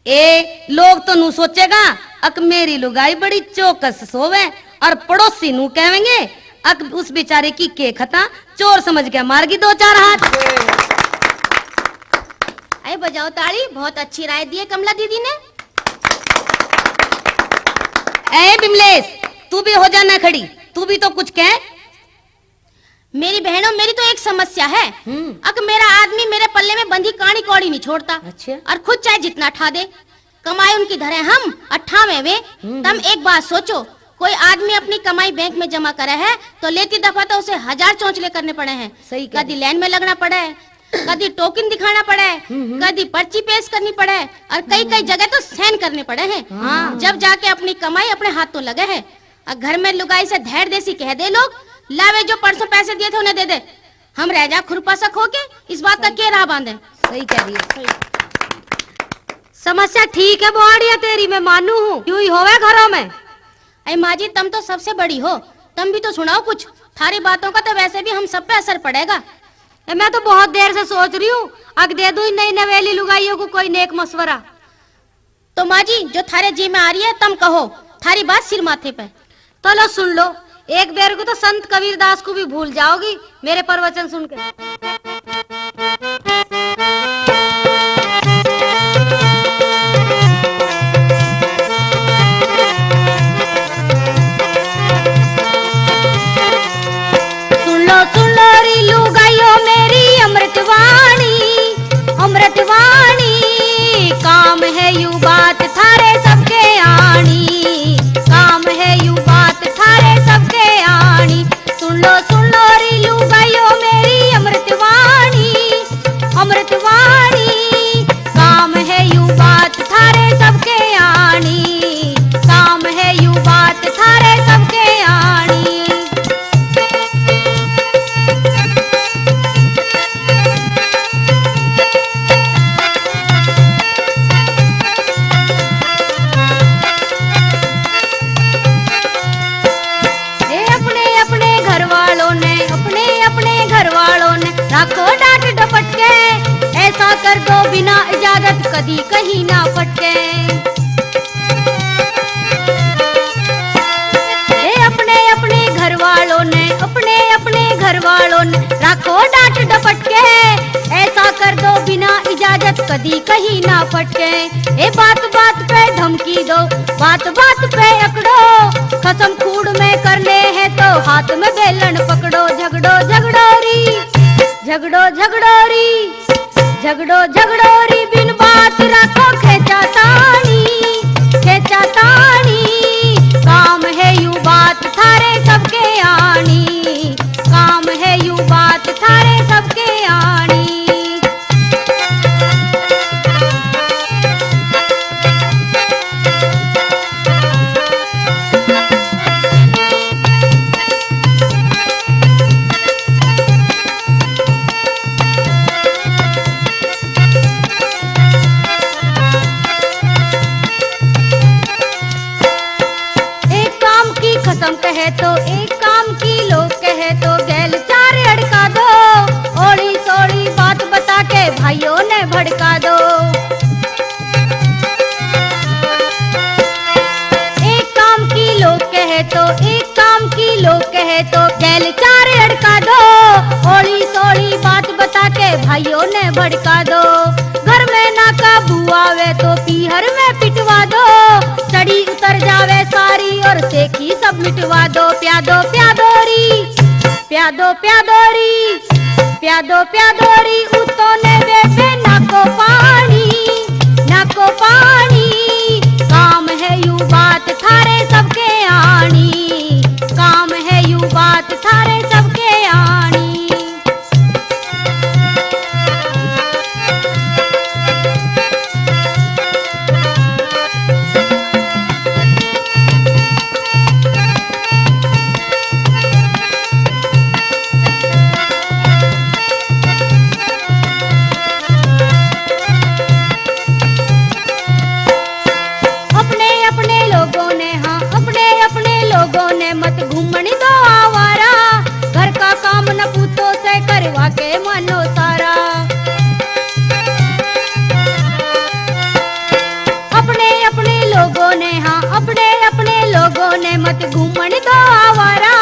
[SPEAKER 6] ए लोग तो नू सोचेगा अक मेरी लुगाई बड़ी चौकस सोवे, और पड़ोसी नू कहेंगे अक उस बेचारे की के खता चोर समझ के मारगी 2-4 हाथ।
[SPEAKER 7] अरे बजाओ ताली, बहुत अच्छी राय दी है कमला दीदी ने।
[SPEAKER 6] ए बिमलेश, तू भी हो जाना खड़ी, तू भी तो कुछ कह।
[SPEAKER 7] मेरी बहनों मेरी तो एक समस्या है, अक मेरा आदमी मेरे पल्ले में बंधी कानी कौड़ी नहीं छोड़ता।
[SPEAKER 6] अच्छा।
[SPEAKER 7] और खुद चाहे जितना ठा दे, कमाई उनकी धरे हम अट्ठावे वे। तुम एक बात सोचो, कोई आदमी अपनी कमाई बैंक में जमा करे है तो लेती दफा तो उसे 1000 चौंचले करने पड़े हैं।
[SPEAKER 6] सही कह।
[SPEAKER 7] कभी लाइन में लगना पड़े है, कभी टोकन दिखाना पड़े है, कभी पर्ची पेश करनी पड़े है, और कई जगह तो सहन करने पड़े हैं। जब जाके अपनी कमाई अपने हाथ तो लगे है। और घर में लुगाई से धैर्य देसी कह दे लोग, लावे जो परसों पैसे दिए थे उन्हें दे दे, हम रह जा खुरपासा खो के, इस बात का क्या राह बांधे।
[SPEAKER 6] सही कह रही है।
[SPEAKER 4] समस्या ठीक है बुआड़िया तेरी, मैं मानू हूँ, यूं ही होवे घरों में।
[SPEAKER 7] अरे माँ जी तुम तो सबसे बड़ी हो, तुम भी तो सुनाओ कुछ। थारी बातों का तो वैसे भी हम सब पे असर पड़ेगा।
[SPEAKER 4] मैं तो बहुत देर से सोच रही हूँ, अब दे दूं नई नवेली लुगाइयों को कोई नेक मशवरा।
[SPEAKER 7] तो माँ जी जो थारे जी में आ रही है तुम कहो, थारी बात सिर माथे पे।
[SPEAKER 4] तो लो सुन लो, एक बेर को तो संत कबीर दास को भी भूल जाओगी मेरे प्रवचन सुन के।
[SPEAKER 6] सुन लो री लुगाइयो मेरी अमृतवाणी, अमृतवाणी काम है यू बात थारे सबके आनी, काम है यू बात थारे सबके आनी। सुन लो री लुगाइयो मेरी अमृतवाणी,
[SPEAKER 4] पटके, ऐसा कर दो बिना इजाजत कदी कहीं ना फटके। अपने अपने घर वालों ने, अपने अपने घर वालों ने रखो डांट डपट के, ऐसा कर दो बिना इजाजत कदी कहीं ना फटके। ए बात बात पे धमकी दो, बात बात पे अकड़ो, कसम खूड़ में करने हैं तो हाथ में बेलन पकड़ो। झगड़ो झगड़ोरी, झगड़ो झगड़ोरी, झगड़ो झगड़ोरी, बिन बात रखो खेचा तानी, खेचा तानी। काम है यू बात थारे सबके आनी, काम है यू बात थारे सबके आनी। कसम कहे तो एक काम की लोग कहे तो गैल चार अड़का दो, ओड़ी सोड़ी बात बता के भाइयों ने भड़का दो। एक काम की लोग कहे तो, एक काम की लोग कहे तो गैल चार अड़का दो, ओड़ी सोड़ी बात बता के भाइयों ने भड़का दो। घर में ना काबू आवे तो पीहर में पिटवा दो, चढ़ी उतर जावे सारी और सेकी सब मिटवा दो। प्यादो प्यादोरी, प्यादो प्यादोरी, प्यादो प्यादोरी, उतो ने बेबे नाको पानी, नाको पानी। काम है यू बात थारे सबके आनी, काम है यू बात थारे सबके आनी। मत घूमने दो आवारा, घर का काम न पूतो से करवा के मनो सारा। अपने अपने लोगों ने, हाँ अपने अपने लोगों ने मत घूमने दो आवारा,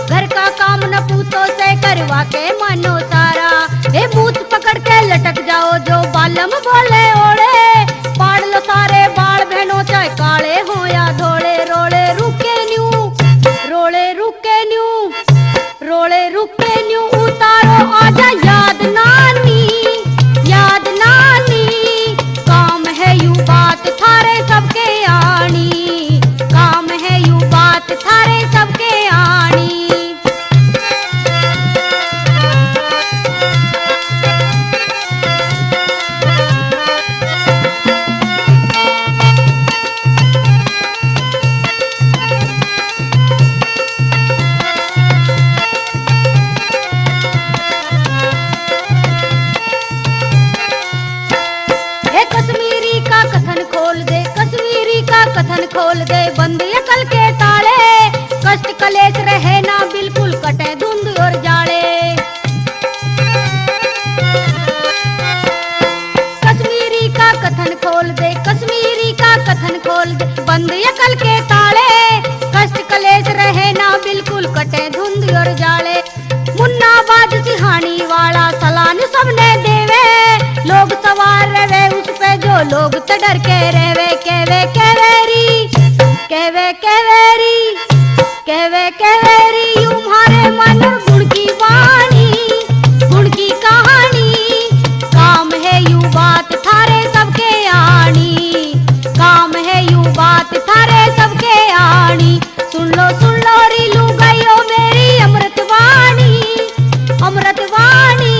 [SPEAKER 4] घर का काम न पूतो से करवा के मनो सारा। ए बूथ पकड़ के लटक जाओ जो बालम बोले ओढ़े, पाड़ लो सारे बाल बहनों चाहे काले हो या धोले। रोले रुके न्यू, रोले रुके न्यू, रोले रुके न्यू, उतारो आजा याद नानी, याद नानी। काम है यू बात थारे सबके आनी, काम है यू बात थारे सबके आनी। कथन खोल दे बंद अकल के ताले, कष्ट कलेश रहे ना बिल्कुल कटे धुंध और जाले। कश्मीरी का कथन खोल दे, कश्मीरी का कथन खोल दे, बंद अकल के ताले, कष्ट कलेश रहे ना बिल्कुल कटे धुंध और जाले। मुन्नाबाद सिहानी वाला सलान सबने देवे, लोग सवार रहे उस पे जो लोग तो डर के रहवे। कहवे कहवेरी, कहवे कहवेरी, कहवे कहवेरी, यूं मारे मन गुड़ की वाणी, गुड़ की कहानी। काम है यू बात थारे सबके आनी, काम है यू बात थारे सबके आनी। सुन लो री लू गयो मेरी अमृतवाणी, अमृतवाणी।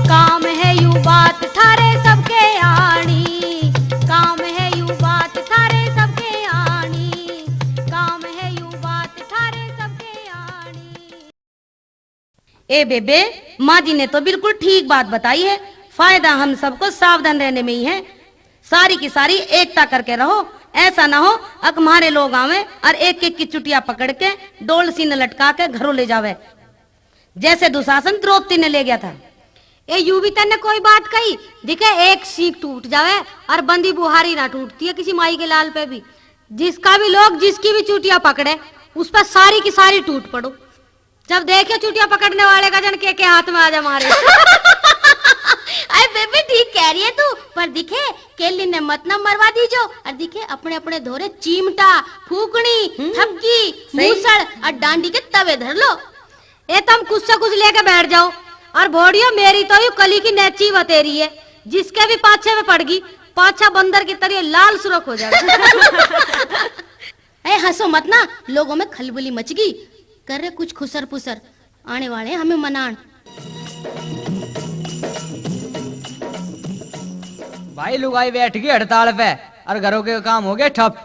[SPEAKER 4] काम है यू बात थारे सबके आनी, काम है यू बात थारे सबके आनी, काम है यू बात थारे सबके आनी।
[SPEAKER 6] ए बेबे, माँ जी ने तो बिल्कुल ठीक बात बताई है। फायदा हम सबको सावधान रहने में ही है। सारी की सारी एकता करके रहो, ऐसा ना हो अक हमारे लोग आवे और एक एक की चुटिया पकड़ के डोल सीने लटका के घरों ले जावे, जैसे दुशासन द्रौपदी ने ले गया था।
[SPEAKER 4] ए यू भी तन्ने कोई बात कही दिखे, एक सीख टूट जावे और बंदी बुहारी ना टूटती है किसी माई के लाल पे भी। जिसका भी लोग जिसकी भी चूटिया पकड़े उस पर सारी की सारी टूट पड़ो। जब देखे चूटिया पकड़ने वाले का जन के हाथ में आ जा मारे।
[SPEAKER 7] अरे बेबे ठीक कह रही है तू, पर दिखे केली ने मत न मरवा दीजो और दिखे अपने अपने धोरे चिमटा, फूकनी, थपकी, मूसड़ और डांडी के तवे धर लो।
[SPEAKER 4] ए तुम कुछ से कुछ लेके बैठ जाओ। और भोड़ियो मेरी तो यू कली की नेची बतेरी है, जिसके भी पाछे में पड़ गई पाछा बंदर की तरह लाल सुरख हो जाएगा।
[SPEAKER 7] ए हंसो मत ना, लोगों में खलबली मच गई। कर रहे कुछ खुसर पुसर, आने वाले हमें मनान।
[SPEAKER 5] भाई लुगाई बैठ गई हड़ताल पे और घरों के काम हो गए ठप।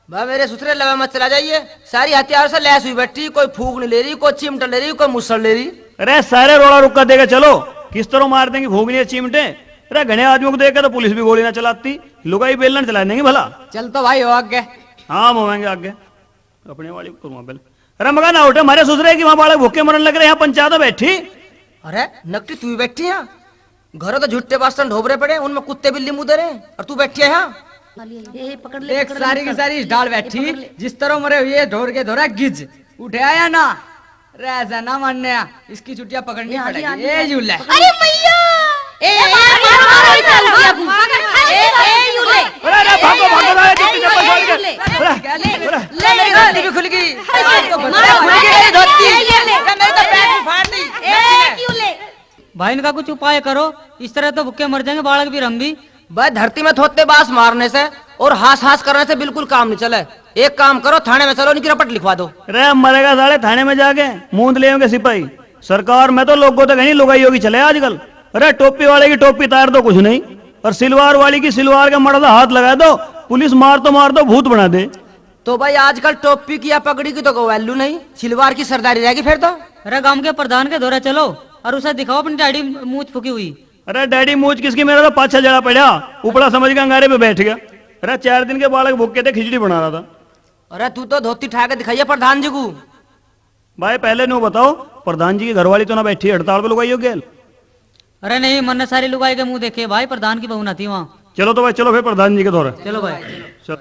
[SPEAKER 3] भाई मेरे सुथरे लवे मत चला जाइए, सारी हथियार से लैस हुई बैठी, कोई फूक नहीं ले रही, कोई चिमटा ले रही, कोई मुसड़ ले रही।
[SPEAKER 2] अरे सारे रोड़ा रुक्का देके चलो, किस तरह मार देंगे भोगनी चिमटे। अरे घने आदमियों को देखे तो पुलिस भी गोली ना चलाती, लुगाई बेलन चला देंगे भला।
[SPEAKER 5] चल तो भाई हो आगे।
[SPEAKER 2] हाँ मोवेंगे आगे, अपने वाली को करूँगा पहले। अरे मगा ना उठे, हमारे सुसरे की वहां बालक भूखे मरने लग रहे, यहाँ पंचायत बैठी।
[SPEAKER 3] अरे नकटी तू ही बैठी है, घरों तो झुट्टे बासन ढोबरे पड़े, उनमें कुत्ते बिल्ली मुदे रहे और तू बैठी है यहाँ।
[SPEAKER 5] एक सारी की सारी डाल बैठी, जिस तरह मरे हुए ढोर के धोरा गिज उठे आया ना, ऐसा ना मानने इसकी छुट्टियां पकड़नी पड़ेगी। ये झूले
[SPEAKER 7] अरे मैया
[SPEAKER 2] भागो भागो
[SPEAKER 3] धोती भी खुल गई,
[SPEAKER 5] भाई इनका कुछ उपाय करो, इस तरह तो भूखे मर जाएंगे बालक भी हम भी।
[SPEAKER 3] भाई धरती में थोते बास मारने से और हास हास करने से बिल्कुल काम नहीं चले। एक काम करो, थाने में चलो, इनकी रपट लिखवा दो।
[SPEAKER 2] अरे मरेगा साले थाने में जाके, मूंद ले सिपाही। सरकार में तो लोगों तक नहीं लुगाई होगी चले आजकल। अरे टोपी वाले की टोपी तार दो कुछ नहीं, और सिलवार वाली की सिलवार का मर्दा हाथ लगा दो, पुलिस मार दो भूत बना दे।
[SPEAKER 3] तो भाई आजकल टोपी की या पगड़ी की तो कोई वैल्यू नहीं, सिलवार की सरदारी रहेगी फिर तो।
[SPEAKER 5] अरे गांव के प्रधान के दौरे चलो और उसे दिखाओ अपनी डैडी मूछ फूकी हुई।
[SPEAKER 2] अरे डैडी मूछ किसकी, मेरा तो पाछा जगह पड़ा, ऊपड़ा समझ के अंगारे पे बैठ गया। अरे 4 दिन के बालक भूखे थे, खिचड़ी बना रहा था।
[SPEAKER 3] अरे तू तो धोती ठा के दिखाइए प्रधान जी को।
[SPEAKER 2] भाई पहले नो बताओ, प्रधान जी की घरवाली तो ना बैठी हड़ताल पे लुगाई हो गेल।
[SPEAKER 5] अरे नहीं, मन सारी लुगाई के मुंह देखे, भाई प्रधान की बहू ना थी वहाँ।
[SPEAKER 2] चलो तो भाई चलो फिर प्रधान जी के दौरे
[SPEAKER 5] चलो भाई
[SPEAKER 2] चलो।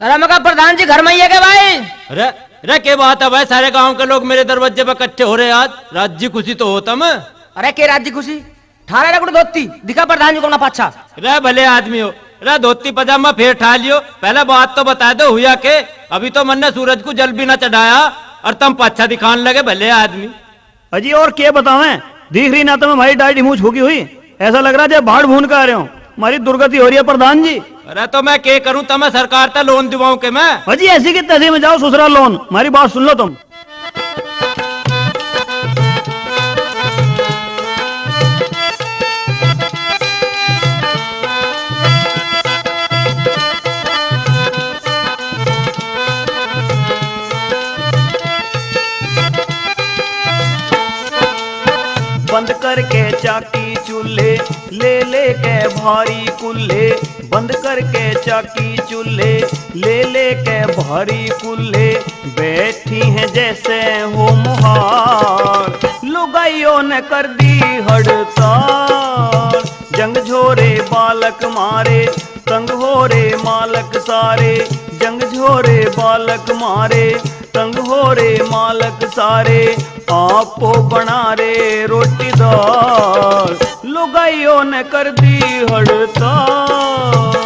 [SPEAKER 3] अरे मैं कहा प्रधान जी घर में ही है क्या भाई?
[SPEAKER 8] अरे अरे क्या बात है भाई, सारे गांव के लोग मेरे दरवाजे पे इकट्ठे हो रहे आज, राज्य खुशी तो होता मैं।
[SPEAKER 3] अरे के राज्य खुशी, ठाणे रगड़ धोती दिखा प्रधान जी को ना पाछा।
[SPEAKER 8] रे भले आदमी हो, रे धोती पजामा फिर ठा लियो, पहले बात तो बता दो हुआ के। अभी तो मन ने सूरज को जल भी ना चढ़ाया और तुम पाछा दिखाने लगे, भले आदमी।
[SPEAKER 2] अजी और क्या बतावें, दिख रही ना तुम्हें भाई डाढ़ी मूछ फूकी हुई, ऐसा लग रहा है भाड़ भून कर आ रहे हो। हमारी दुर्गति हो रही है प्रधान जी।
[SPEAKER 8] अरे तो मैं क्या करूं, तो मैं सरकार का लोन दिवाऊं के मैं।
[SPEAKER 2] अजी ऐसी की तहसील में जाओ ससुराल लोन, हमारी बात सुन लो तुम। बंद करके चाकी चूल्हे ले के भारी कुल्हे, बंद करके चाकी चूल्हे ले के भारी कुल्हे, बैठी हैं जैसे हो मुहार, लुगाइयों ने कर दी हड़ताल। जंग झोरे बालक मारे, तंग हो रे मालक सारे, जंग झोरे बालक मारे, तंग हो रे मालक सारे, आपो बना रे रोटी दाल, लुगाइयों ने कर दी हड़ताल।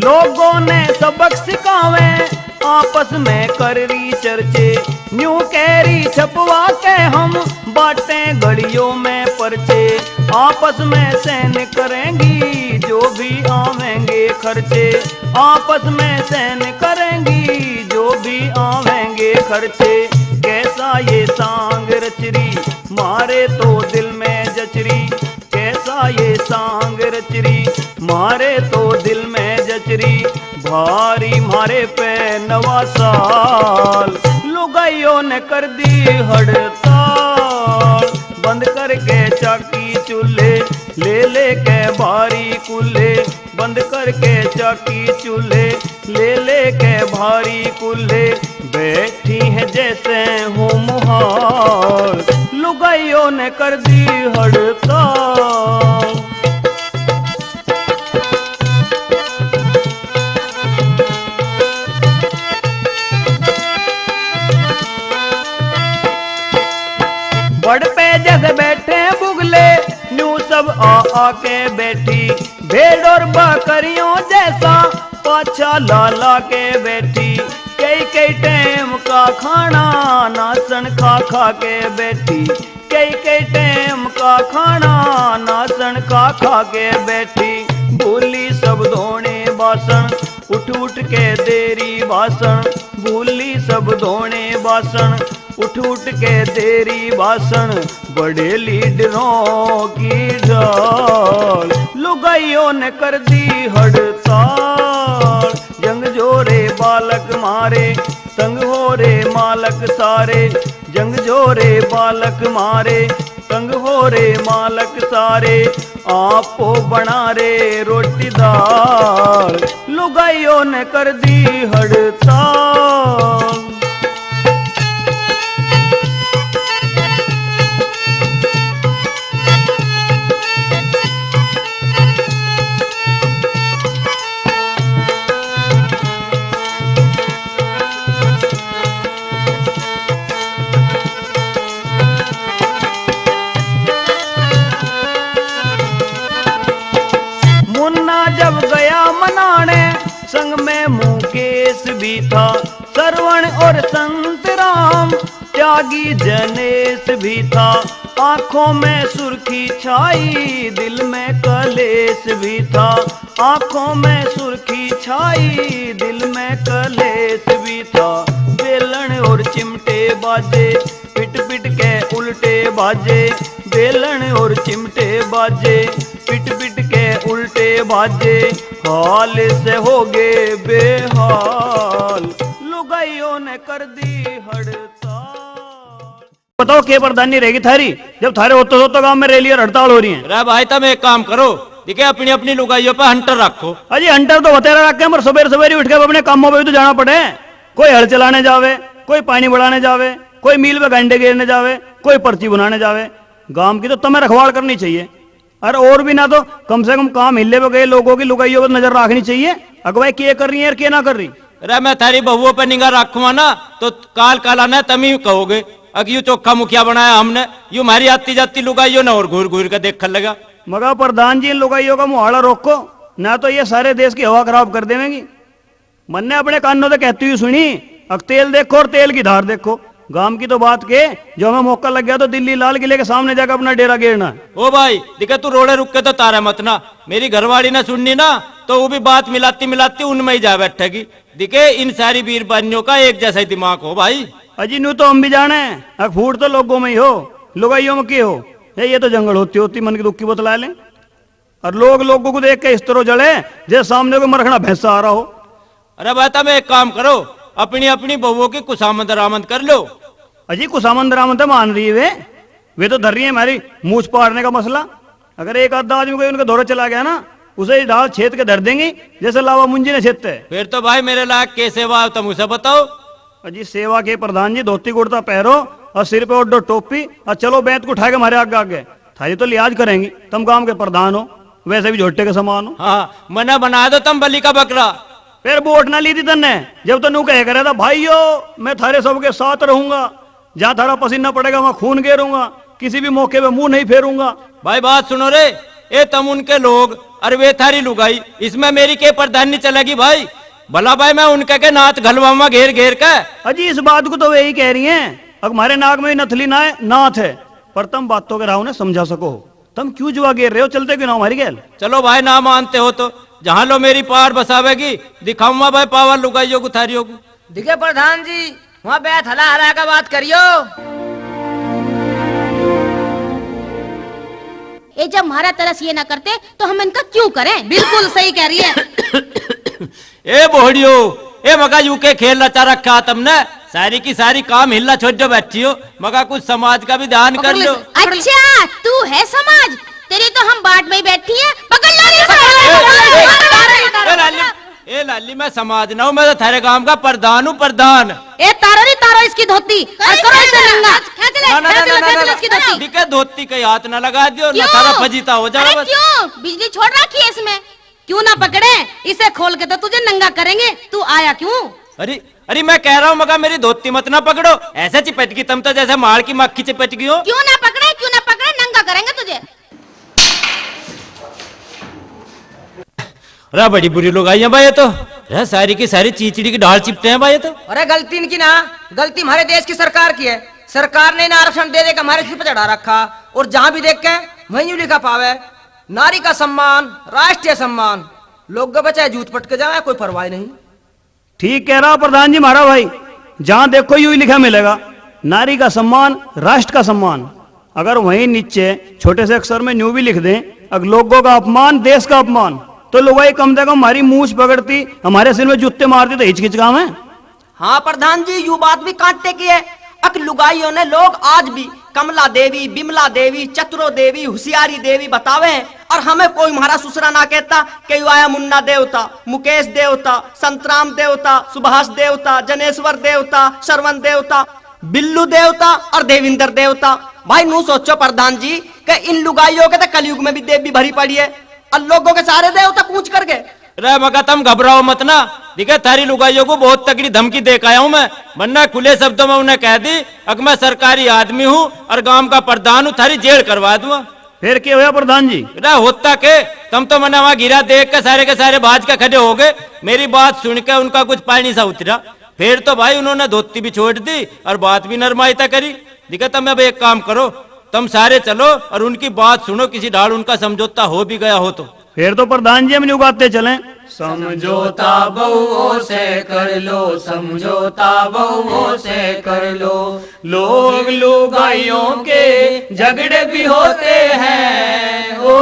[SPEAKER 2] लोगों ने सबक सिखावे आपस में कर री चर्चे, न्यू कैरी छपवा के हम बाटे गलियों में पर्चे, आपस में सहन करेंगी जो भी आवेंगे खर्चे, आपस में सहन करेंगी जो भी आवेंगे खर्चे। कैसा ये सांग रचरी मारे तो दिल में जचरी, कैसा ये सांग रचरी, मारे तो दिल में जचरी, भारी मारे पे नवा साल। लुगाइयों ने कर दी हड़ताल, बंद करके चाकी चूल्हे, ले के भारी कुल्हे, बंद करके चाकी चूल्हे, ले के भारी कुल्हे, बैठी है जैसे हो मुहाल। लुगाइयों ने कर दी हड़ताल। बड़ पे जैसे बैठे बुगले, न्यू सब आके बैठी, भेड़ और बकरियों जैसा पाछा ला के बैठी। कई कई टाइम का खाना नासन खा के बैठी, कई कई टाइम का खाना नासन खा के बैठी। भूली सब धोने बासन, उठ के देरी बासन, भूली सब धोने बासन, उठ के देरी बासन, बड़े लीडरों की ढाल। लुगाइयों ने कर दी हड़ताल, जंग जोरे बालक मारे, तंग हो रे मालक सारे, जंग जोरे बालक मारे, तंग हो रे मालक सारे, आपको बना रे रोटी दाल। लुगाइयों ने कर दी हड़ताल। जब गया मनाने, संग में मुकेश भी था, श्रवण और संत राम, त्यागी जनेश भी था। आंखों में सुर्खी छाई, दिल में कलेश भी था, आंखों में सुर्खी छाई, दिल में कलेश भी था। बेलन और चिमटे बाजे, पिट पिट के उल्टे बाजे, बेलन और चिमटे बाजे, पिट पिट के उल्टे बाजे, हाल से हो गए बेहाल। लुगाइयों ने कर दी हड़ताल। बताओ के प्रधानी रहेगी थारी, जब थारे होते तो गांव में रैली और हड़ताल हो रही है।
[SPEAKER 8] अरे भाई तुम एक काम करो, ठीक है, अपनी अपनी लुगाइयों पे हंटर रखो।
[SPEAKER 2] अजी हंटर तो बतेरा रखे, पर सवेरे सवेरे उठ के अपने कामों पे भी तो जाना पड़े। कोई हल चलाने जावे, कोई पानी बढ़ाने जावे, कोई मील पे घंटे गिरने जावे, कोई पर्ची बनाने जावे। गांव की तो तुम्हें रखवाड़ करनी चाहिए। अरे और भी ना तो कम से कम काम हिले पे गए लोगों की लुगाइयों पर नजर रखनी चाहिए। अगवाई क्या कर रही है और क्या ना कर रही।
[SPEAKER 8] अरे मैं थारी बहुओं पे निगाह रखूंगा ना तो काल काला ना तुम ही कहोगे अगर यू चोखा मुखिया बनाया हमने, यू हमारी आती जाती लुगाइयों ना और घूर घूर के देखने लगा।
[SPEAKER 2] मगर प्रधान जी इन लुगाइयों का मुहाड़ा रोको, ना तो ये सारे देश की हवा खराब कर देंगी। मन ने अपने कानों से कहती हुई सुनी, अब तेल देखो और तेल की धार देखो। गांव की तो बात के, जो हमें मौका लग गया तो दिल्ली लाल किले के सामने जाकर अपना डेरा गिरना।
[SPEAKER 8] ओ भाई दिखे तू रोड़े रुक के तो तारा मत ना, मेरी घरवाली ने सुननी ना तो वो भी बात मिलाती मिलाती उनमें ही जा बैठेगी। दिखे इन सारी वीरबानियों का एक जैसा ही दिमाग हो भाई।
[SPEAKER 2] अजी नू तो हम भी जाने, फूट तो लोगों में ही हो, लुगाइयों में की हो। ये तो जंगल होती होती मन की दुख की बतला लें, और लोग लोगों को देख के इस तरह जले जैसे सामने को मरखना भैंसा आ रहा हो।
[SPEAKER 8] अरे भाई तुम एक काम करो, अपनी अपनी बहुओं की कुशामद रामद कर लो।
[SPEAKER 2] अजी कुशामद रामद मान रही है वे तो धर रही है हमारी मूछ पाड़ने का मसला। अगर एक आधा आदमी कोई उनके दौरे चला गया ना, उसे डाल छेद के धर देंगी जैसे लावा मुंजी ने छेदते।
[SPEAKER 8] फिर तो भाई मेरे लायक के सेवा तुम उसे बताओ।
[SPEAKER 2] अजी सेवा के प्रधान जी धोती कुर्ता पहरो और सिर पे ओढ़ो टोपी और चलो बैंत को उठा के हमारे आगे आगे। थारी तो लिहाज करेंगी, तुम गांव के प्रधान हो, वैसे भी झोटे के समान हो।
[SPEAKER 8] हाँ मना बना दो तुम बलि का बकरा।
[SPEAKER 2] फिर वोट ना ली थी तन्ने, जब तनु कह रहा था भाइयों मैं थारे सबके साथ रहूंगा, जहां थारा पसीना पड़ेगा वहां खून गेरूंगा, किसी भी मौके पे मुंह नहीं फेरूंगा।
[SPEAKER 8] भाई बात सुनो रे, ए तुम उनके लोग और वे थारी लुगाई, इसमें मेरी के प्रधानी चलेगी भाई। भला भाई मैं उनके के नाथ घलवाऊंगा घेर घेर के।
[SPEAKER 2] अजी इस बात को तो वे ही कह रही हैं, अब हमारे नाक में नथली ना है नाथ है, पर तुम बातों के राह ने समझा सको। तुम क्यों जुआ घेर रहे हो, चलते क्यों ना हमारी गैल।
[SPEAKER 8] चलो भाई ना मानते हो तो जहां लो मेरी पार बसावेगी दिखाऊंगा भाई पावर लुगाइयों को थारियों को।
[SPEAKER 3] दिखे प्रधान जी वहाँ बैठ हला हरा का बात करियो।
[SPEAKER 7] ये जब हमारा तरस ये ना करते तो हम इनका क्यों करें?
[SPEAKER 6] बिल्कुल सही कह रही है।
[SPEAKER 8] ए बोहड़ियो, ए मगा यू के खेल रचा रखा तुमने, सारी की सारी काम हिलना छोड़ जो बैठी हो, मगा कुछ समाज का भी ध्यान कर लो।
[SPEAKER 7] अच्छा तू है समाज, तेरी तो हम बाट में ही बैठी है, पकड़ लो रे
[SPEAKER 8] ए लाली मैं समाज ना हूँ, मैं तो थारे गांव का प्रधान हूँ, प्रधान।
[SPEAKER 6] ए तारो इसकी धोती और करो इसे नंगा।
[SPEAKER 7] इसकी धोती।
[SPEAKER 8] दिखे धोती के हाथ ना लगा दियो, ना थारा फजीता हो जाए बस।
[SPEAKER 7] क्यों बिजली छोड़ रखी है इसमें?
[SPEAKER 6] क्यों ना पकड़े इसे, खोल के तो तुझे नंगा करेंगे। तू आया क्यों?
[SPEAKER 8] अरे अरे मैं कह रहा हूँ मगा मेरी धोती मत ना पकड़ो, ऐसे चिपट गई तुम तो जैसे मार की मक्खी चिपट गई हो।
[SPEAKER 7] क्यों ना पकड़े नंगा करेंगे तुझे।
[SPEAKER 8] अरे बड़ी बुरी लोग आई है भाई, ये तो अरे सारी की सारी चीचड़ी की ढाल चिपटे हैं भाई ये तो।
[SPEAKER 3] अरे गलती इनकी ना, गलती हमारे देश की सरकार की है। सरकार ने इन्हें आरक्षण दे देकर हमारे सिर पर चढ़ा रखा, और जहां भी देख के वहीं लिखा पावे नारी का सम्मान, राष्ट्रीय सम्मान। लोग बचाए जूत पट के जाए, कोई परवाह नहीं।
[SPEAKER 2] ठीक कह रहा प्रधान जी हमारा भाई, जहां देखो यूं ही लिखा मिलेगा, नारी का सम्मान, राष्ट्र का सम्मान। अगर वहीं नीचे छोटे से अक्षर में यूं भी लिख दें, अगर लोगों का अपमान, देश का अपमान, तो लोग कम से कम हमारी मूछ पकड़ती, हमारे सिर में जूते मारती तो हिचकिच काम है।
[SPEAKER 3] हाँ प्रधान जी, यू बात भी कांटे की है। अक लुगाइयों ने लोग आज भी कमला देवी, बिमला देवी, चतुरो देवी, होशियारी देवी बतावे हैं, और हमें कोई हमारा सुसरा ना कहता कि यू आया मुन्ना देवता, मुकेश देवता, संतराम देवता, सुभाष देवता, जनेश्वर देवता, श्रवण देवता, बिल्लू देवता और देविंदर देवता। भाई नू सोचो प्रधान जी कि इन लुगाइयों के तो कलयुग में भी देवी भरी पड़ी है, और लोगों के सारे देवता कूच करके।
[SPEAKER 8] रे मगा तुम घबराओ मत ना, ठीक है थारी लुगाइयों को बहुत तगड़ी धमकी दे आया हूँ मैं, वरना खुले शब्दों में उन्हें कह दी अगर मैं सरकारी आदमी हूँ और गांव का प्रधान हूँ, थारी जेल करवा दूंगा।
[SPEAKER 2] फिर क्या हुआ प्रधान जी?
[SPEAKER 8] रे होता के तुम तो मैंने वहां गिरा देख के सारे भाज के खड़े हो गए, मेरी बात सुन के उनका कुछ पानी सा उतरा, फिर तो भाई उन्होंने धोती भी छोड़ दी और बात भी नरमाइता करी। दिखे तुम अब एक काम करो, तुम सारे चलो और उनकी बात सुनो, किसी ढाल उनका समझौता हो भी गया हो तो।
[SPEAKER 2] फिर तो प्रधान जी हम यूं गाते चलें,
[SPEAKER 1] समझौता बहुओं से कर लो, समझौता बहुओं से कर लो, लोग लुगाइयों के झगड़े भी होते हैं, ओ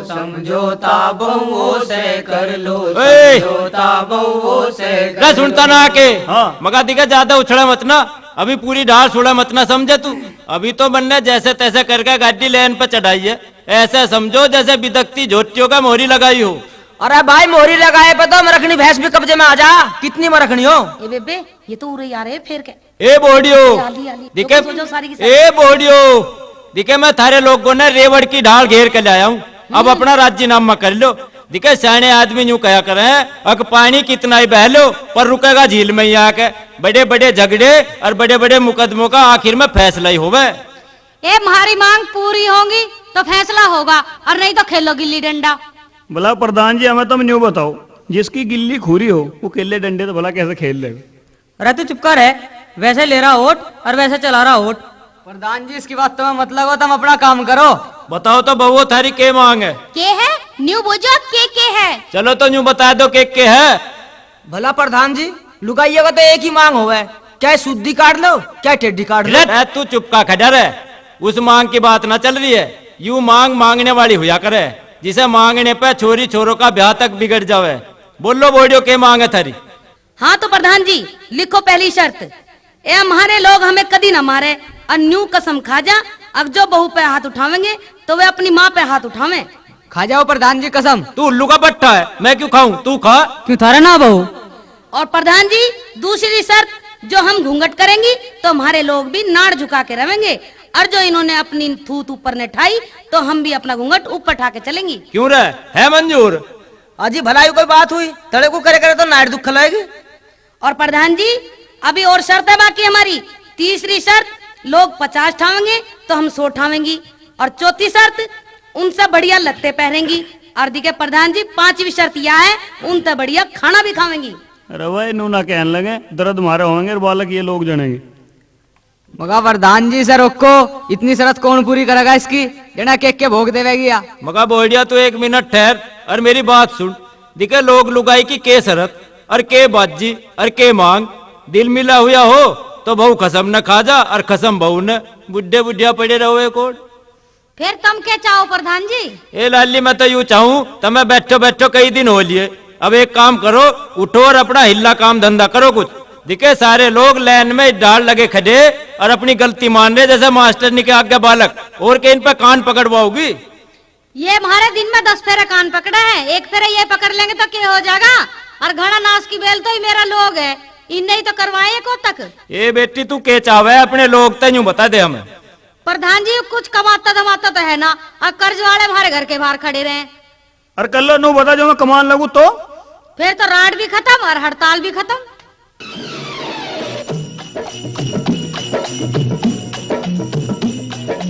[SPEAKER 1] समझौता बहुओं से कर लो, समझौता बहुओं से कर लो।
[SPEAKER 8] सुनता ना आके
[SPEAKER 2] हाँ।
[SPEAKER 8] मगा दिखा ज्यादा उछड़ा मत ना, अभी पूरी ढाल छोड़ा मत ना समझे तू, अभी तो बनने जैसे तैसे करके गाड़ी लेन पे चढ़ाई है, ऐसे समझो जैसे बिदकती झोटियों का मोहरी लगाई हो।
[SPEAKER 3] अरे भाई मोहरी लगाए पे तो मरखनी भैंस भी कब्जे में आ जा, कितनी मरखनी हो।
[SPEAKER 6] ए बेबे ये तो उरे आ रहे फिर के।
[SPEAKER 8] ए बोडियो
[SPEAKER 6] आली,
[SPEAKER 8] दिखे,
[SPEAKER 6] तो सोचो सारी की सारी।
[SPEAKER 8] ए बोडियो दिखे, मैं थारे लोगों ने रेवड़ की ढाल घेर के लाया हूँ, अब अपना राजीनामा कर लो। दिखे सियाने आदमी यूं कहा करे, अगर पानी कितना ही बह लो पर रुकेगा झील में ही आके, बड़े बड़े झगड़े और बड़े बड़े मुकदमों का आखिर में फैसला ही होगा।
[SPEAKER 4] ए हमारी मांग पूरी होगी तो फैसला होगा, और नहीं तो खेलो गिल्ली डंडा।
[SPEAKER 2] भला प्रधान जी हमें तुम न्यू बताओ, जिसकी गिल्ली खूरी हो वो केले डंडे तो भला कैसे खेल लेगा?
[SPEAKER 5] अरे तू चुप कर है, वैसे ले रहा वोट और वैसे चला रहा वोट। प्रधान जी इसकी बात तुम्हें मतलब हो, तुम अपना काम करो।
[SPEAKER 8] बताओ तो बहुओ थारी के मांग है?
[SPEAKER 7] के है न्यू बोझो के है।
[SPEAKER 8] चलो तो न्यू बता दो के है।
[SPEAKER 3] भला प्रधान जी लुगाइयों का तो एक ही मांग होवे, क्या शुद्धि काट लो क्या टेढ़ी काट लो।
[SPEAKER 8] रे तू चुप का खड़र है, उस मांग की बात ना चल रही है, यूं मांग मांगने वाली हुआ करे, जिसे मांगने पे छोरी छोरों का ब्याह तक बिगड़ जावे। बोलो बोडियो के मांग है थारी?
[SPEAKER 6] हाँ तो प्रधान जी लिखो पहली शर्त, ए हमारे लोग हमें कदी ना मारे, और न्यू कसम खा जा अब जो बहू पे हाथ उठावेंगे तो वे अपनी माँ पे हाथ उठावे।
[SPEAKER 5] खा जाओ प्रधान जी कसम।
[SPEAKER 8] तू उल्लू का पट्टा है, मैं क्यों खाऊं, तू खा।
[SPEAKER 5] क्यों थारे ना बहू?
[SPEAKER 6] और प्रधान जी दूसरी शर्त, जो हम घूंघट करेंगी तो हमारे लोग भी नाड़ झुका के रहेंगे, और जो इन्होंने अपनी थूत ऊपर ने ठाई तो हम भी अपना घूंघट ऊपर ठा के चलेंगी।
[SPEAKER 8] क्यों रे, है मंजूर?
[SPEAKER 3] अजी भलाई कोई बात हुई, तड़े को करे करे तो नाड़ दुख खलाएगी।
[SPEAKER 6] और प्रधान जी अभी और शर्त है बाकी हमारी, तीसरी शर्त, लोग 50 ठावेंगे तो हम 100 ठावेंगी, और चौथी शर्त, उनसे बढ़िया लत्ते पहनेंगी, और दिखे प्रधान जी पांचवी शर्त यह है, उनसे बढ़िया खाना भी खावेंगी।
[SPEAKER 2] अरे भाई नूना कहने लगे दर्द मारे होंगे और बालक ये लोग जनेंगे।
[SPEAKER 5] मगा प्रधान जी से रोको, इतनी शर्त कौन पूरी करेगा इसकी, जना केक के भोग देवेगी या?
[SPEAKER 8] मगा बोडिया तू एक मिनट ठहर और मेरी बात सुन। दिखे लोग लुगाई की के शरत और के बाजी और के मांग, दिल मिला हुआ हो तो बहू कसम न खा जा, और कसम बहू न, बुढ़े बुढ़िया पड़े रहो एक और।
[SPEAKER 4] फिर तुम क्या चाहो प्रधान जी?
[SPEAKER 8] ए लाली मैं तो यूं चाहूं तुम्हें बैठो बैठो कई दिन हो लिए, अब एक काम करो, उठो और अपना हिल्ला काम धंधा करो कुछ। दिखे सारे लोग लाइन में डाल लगे खड़े और अपनी गलती मान रहे जैसे मास्टर ने के आगे बालक, और के इन पे कान पकड़वाओगी?
[SPEAKER 4] ये हमारे दिन में 10 फेरे कान पकड़े हैं, एक फेरे ये पकड़ लेंगे तो क्या हो जाएगा? और घड़ा नाश की बेल तो ही मेरा लोग है, इन्हें ही तो करवाए को तक।
[SPEAKER 8] ए बेटी तू के चावे अपने लोग तो यूं बता दे हमें।
[SPEAKER 4] प्रधान जी कुछ कमाता धमाता तो है ना, और कर्ज वाले हमारे घर के बाहर खड़े रहे।
[SPEAKER 2] और कल लो नू बता जो मैं कमान लगू तो
[SPEAKER 4] फिर तो राड भी खत्म और हड़ताल भी खत्म।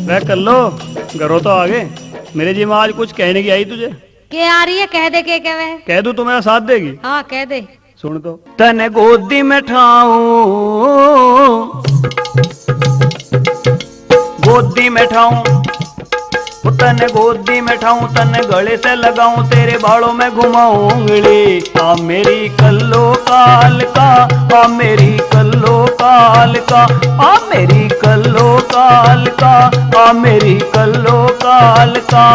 [SPEAKER 2] वह कर लो, घरों तो आगे मेरे जी में आज कुछ कहने की आई तुझे।
[SPEAKER 4] के आ रही है? कह दे के कहे।
[SPEAKER 2] कह दूं तो मेरा साथ देगी?
[SPEAKER 4] हाँ कह दे।
[SPEAKER 2] सुन तो। तने गोदी में ठाऊं, गोदी में ठाऊं, तने गोदी में ठाऊं, तने गले से लगाऊं, तेरे बालों में घुमाऊं उंगली। आ मेरी कल्लो काल का, आ मेरी कल्लो काल का, आ मेरी कल्लो काल का, आ मेरी कल्लो काल का।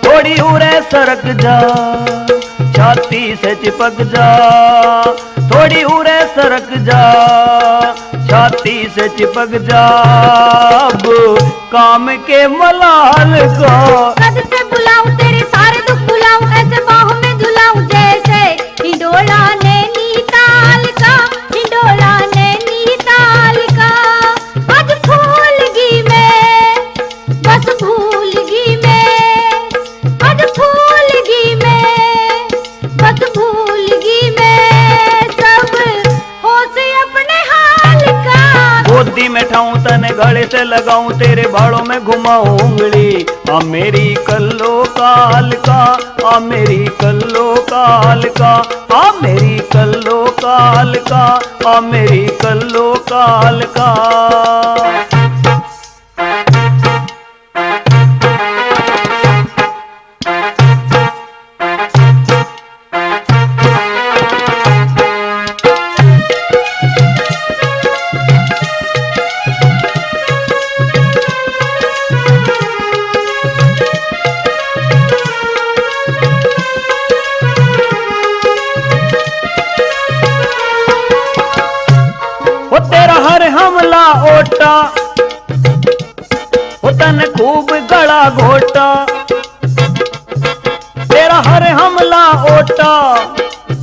[SPEAKER 2] थोड़ी उरे सरक जा, छाती से चिपक जा, थोड़ी उरे सरक जा, छाती से चिपक जा। अब काम के मलाल को
[SPEAKER 4] कद से बुलाऊं, तेरे सारे दुख बुलाऊं, ऐसे बाहों में झुलाऊं जैसे हिंडोला नैनीताल का, हिंडोला नैनीताल का। आज भूलगी मैं, बस भूलगी मैं, आज भूलगी मैं, बस भूलगी मैं, सब होश अपने हाल का।
[SPEAKER 2] गोदी में ठाऊं, तने गले से लगाऊं, तेरे बालों में घुमाऊं उंगली। आ मेरी कल्लो काल का, आ मेरी कल्लो काल का, आ मेरी कल्लो काल का, आ मेरी कल्लो काल का। हमला ओटा, वो तन खूब गला घोटा, तेरा हर हमला ओटा,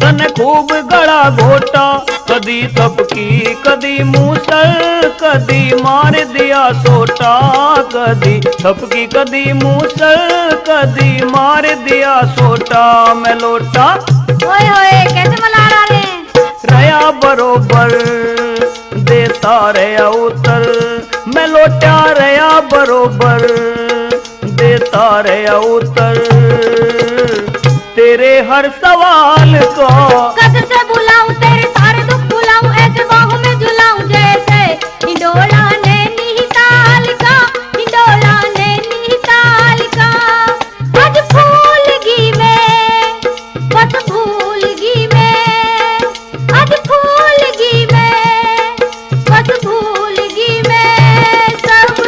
[SPEAKER 2] तन खूब गला घोटा। कदी थपकी कदी मूसल, कदी मार दिया सोटा, कदी थपकी कदी मूसल, कदी मार दिया सोटा। मैं लोटा
[SPEAKER 4] ओए होए कैसे मला रहे
[SPEAKER 2] रया बरोबर, देता रया उतर, मैं लौटा रया बरोबर, देता रया उतर। तेरे हर सवाल को
[SPEAKER 4] कद से बुलाऊं, तेरे सारे दुख बुलाऊं, ऐसे बाहों में झुलाऊं जैसे हिंडोला नैनीताल का, हिंडोला नैनीताल का। आज भूलगी मैं, बस भूलगी मैं, आज भूलगी मैं, बस भूलगी मैं, सब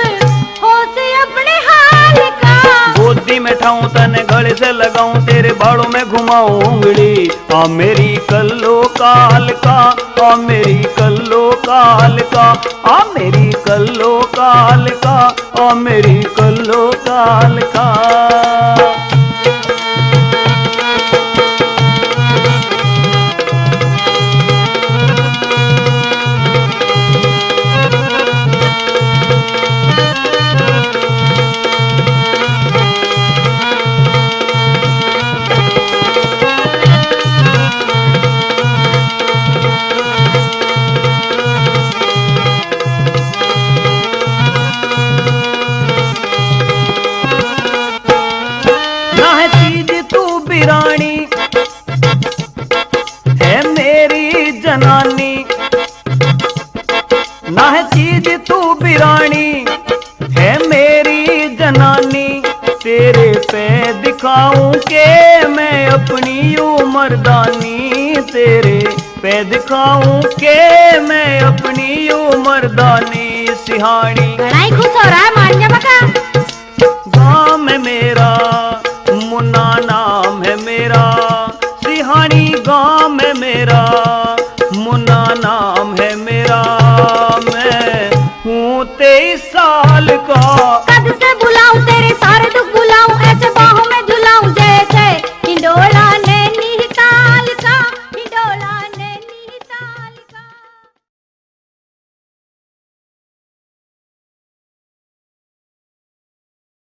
[SPEAKER 4] होश अपने हाल का।
[SPEAKER 2] गोदी में ठाऊं, तने गले से लगाऊं, तेरे बालों में घुमाऊं उंगली। आ मेरी कल्लो काल का, आ मेरी कल्लो काल का, आ मेरी कल्लो काल का, आ मेरी कल्लो काल का। ना है चीज तू बिरानी, है मेरी जनानी, ना है चीज तू बिरानी, है मेरी जनानी। तेरे पे दिखाऊं के मैं अपनी उमरदानी, तेरे पे दिखाऊं के मैं अपनी उमरदानी। सिहानी
[SPEAKER 4] बड़ा ही खुश हो रहा है मान जा बका।
[SPEAKER 2] मेरा।